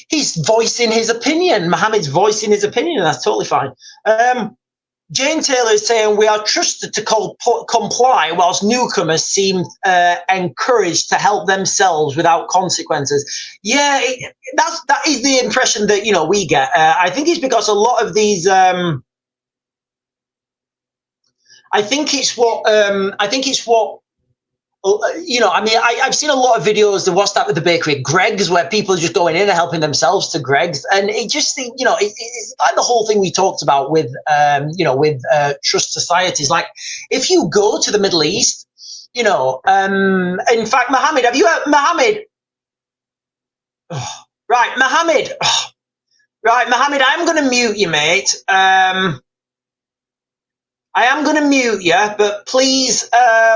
he's voicing his opinion. Mohammed's voicing his opinion, and that's totally fine. Jane Taylor is saying we are trusted to comply, whilst newcomers seem encouraged to help themselves without consequences. Yeah, that is the impression that, you know, we get. I think it's because a lot of these. I think it's what you know. I mean, I've seen a lot of videos of what's that with the bakery, Greg's, where people are just going in and helping themselves to Greg's, and it just, you know, it's like the whole thing we talked about with you know, with trust societies. Like, if you go to the Middle East, you know, in fact, Mohammed, have you Mohammed? Oh, right, Mohammed. Oh, right, Mohammed, I'm going to mute you, mate. I am going to mute you, but please,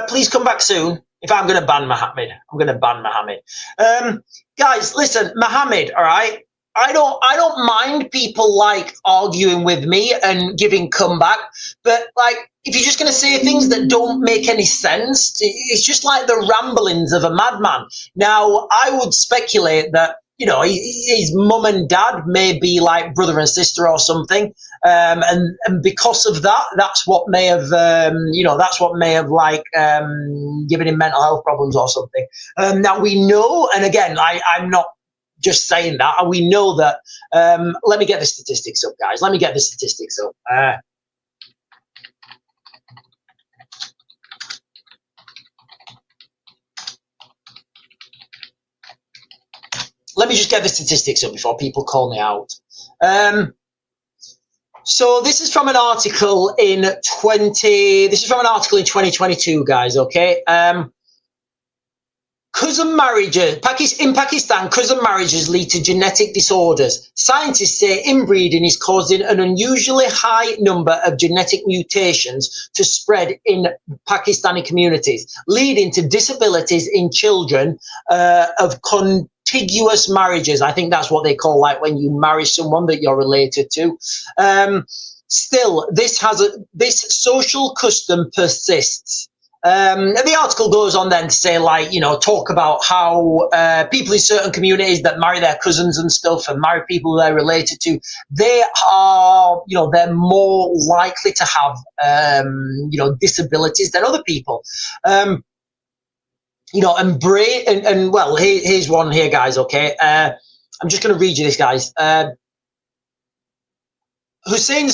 please come back soon. If I'm going to ban Mohammed, I'm going to ban Mohammed. Guys, listen, Mohammed, all right? I don't mind people like arguing with me and giving comeback, but like, if you're just going to say things that don't make any sense, it's just like the ramblings of a madman. Now, I would speculate that, you know, his mum and dad may be like brother and sister or something. And because of that, that's what may have, you know, that's what may have like given him mental health problems or something. Now we know, and again, I'm not just saying that. We know that. Let me get the statistics up, guys. Let me get the statistics up. Let me just get the statistics up before people call me out. So this is from an article in 2022, guys, okay? Cousin marriages, in Pakistan, cousin marriages lead to genetic disorders. Scientists say inbreeding is causing an unusually high number of genetic mutations to spread in Pakistani communities, leading to disabilities in children of contiguous marriages. I think that's what they call, like, when you marry someone that you're related to. Still, this social custom persists. The article goes on then to say, like, you know, talk about how people in certain communities that marry their cousins and stuff and marry people they're related to, they are, you know, they're more likely to have, you know, disabilities than other people. You know, and well, here's one here, guys, okay? I'm just going to read you this, guys. Hussein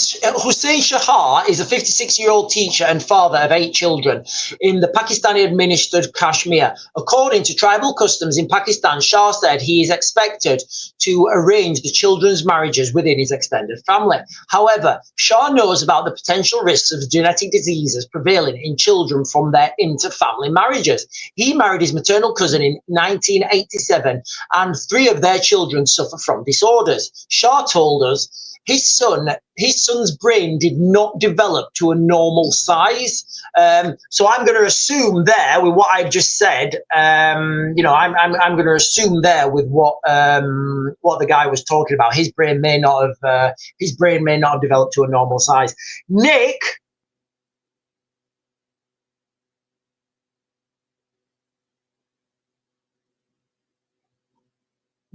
Shahar is a 56-year-old teacher and father of 8 children in the Pakistani-administered Kashmir. According to tribal customs in Pakistan, Shah said he is expected to arrange the children's marriages within his extended family. However, Shah knows about the potential risks of genetic diseases prevailing in children from their inter-family marriages. He married his maternal cousin in 1987, and 3 of their children suffer from disorders. Shah told us his son's brain did not develop to a normal size. So I'm going to assume there, with what I've just said, you know, I'm going to assume there with what the guy was talking about. His brain may not have developed to a normal size. Nick.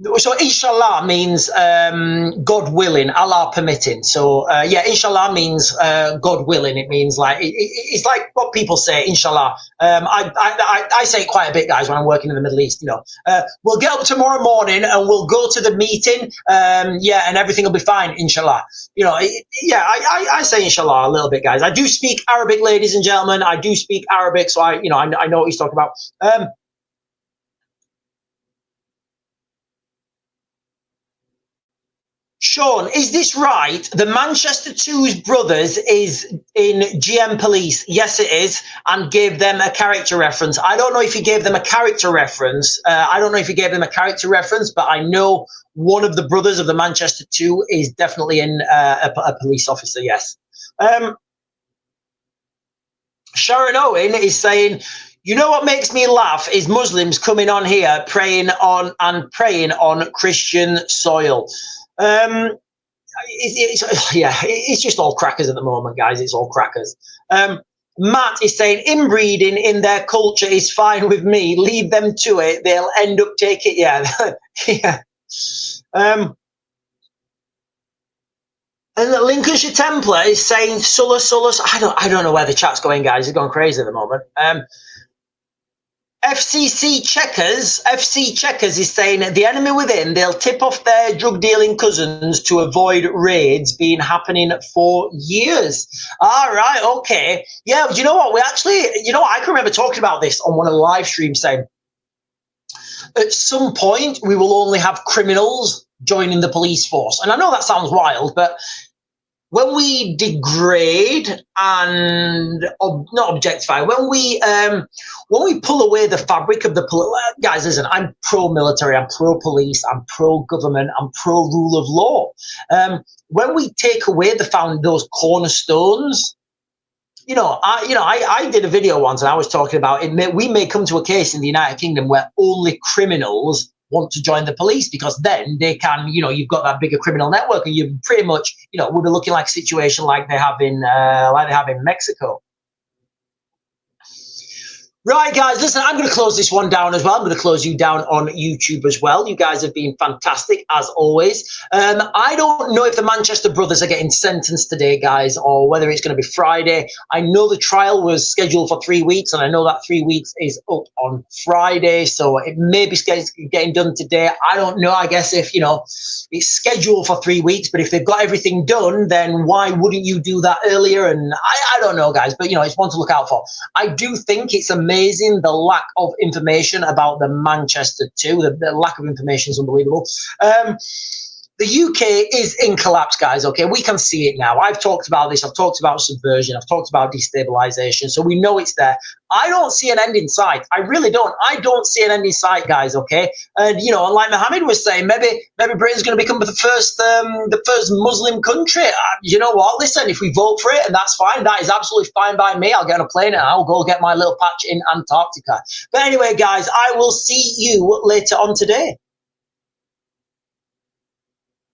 So inshallah means God willing, Allah permitting. So yeah, inshallah means God willing. It means like it's like what people say, inshallah. I say it quite a bit, guys, when I'm working in the Middle East. You know, we'll get up tomorrow morning and we'll go to the meeting. Yeah, and everything will be fine, inshallah. You know, yeah, I say inshallah a little bit, guys. I do speak Arabic, ladies and gentlemen. I do speak Arabic, so I know what he's talking about. Sean, is this right? The Manchester 2's brothers is in GM Police. Yes, it is, and gave them a character reference. I don't know if he gave them a character reference. I don't know if he gave them a character reference, but I know one of the brothers of the Manchester 2 is definitely in a police officer. Yes. Sharon Owen is saying, you know what makes me laugh is Muslims coming on here praying on Christian soil. Yeah, it's just all crackers at the moment, guys. It's all crackers. Matt is saying inbreeding in their culture is fine with me. Leave them to it. They'll end up taking it. Yeah, yeah. And the Lincolnshire Templar is saying Sulla. I don't know where the chat's going, guys. It's going crazy at the moment. FC Checkers is saying the enemy within, they'll tip off their drug dealing cousins to avoid raids being happening for years. All right, okay. Yeah, you know what? I can remember talking about this on one of the live streams saying at some point we will only have criminals joining the police force. And I know that sounds wild, but when we degrade and not objectify, when we pull away the fabric of the guys, listen, I'm pro-military, I'm pro-police, I'm pro-government, I'm pro-rule of law. When we take away those cornerstones, I did a video once and I was talking about it. We may come to a case in the United Kingdom where only criminals want to join the police because then they can, you've got that bigger criminal network and you pretty much, we'll be looking like a situation like they have in Mexico. Right, guys, listen, I'm going to close this one down as well. I'm going to close you down on YouTube as well. You guys have been fantastic, as always. I don't know if the Manchester brothers are getting sentenced today, guys, or whether it's going to be Friday. I know the trial was scheduled for 3 weeks, and I know that 3 weeks is up on Friday, so it may be getting done today. I don't know. I guess if, it's scheduled for 3 weeks, but if they've got everything done, then why wouldn't you do that earlier? And I don't know, guys, but, it's one to look out for. I do think it's amazing the lack of information about the Manchester 2. The lack of information is unbelievable. The UK is in collapse, guys, okay? We can see it now. I've talked about this. I've talked about subversion. I've talked about destabilization. So we know it's there. I don't see an end in sight. I really don't. I don't see an end in sight, guys, okay? And, like Mohammed was saying, maybe Britain's going to become the first Muslim country. You know what? Listen, if we vote for it, and that's fine, that is absolutely fine by me. I'll get on a plane and I'll go get my little patch in Antarctica. But anyway, guys, I will see you later on today.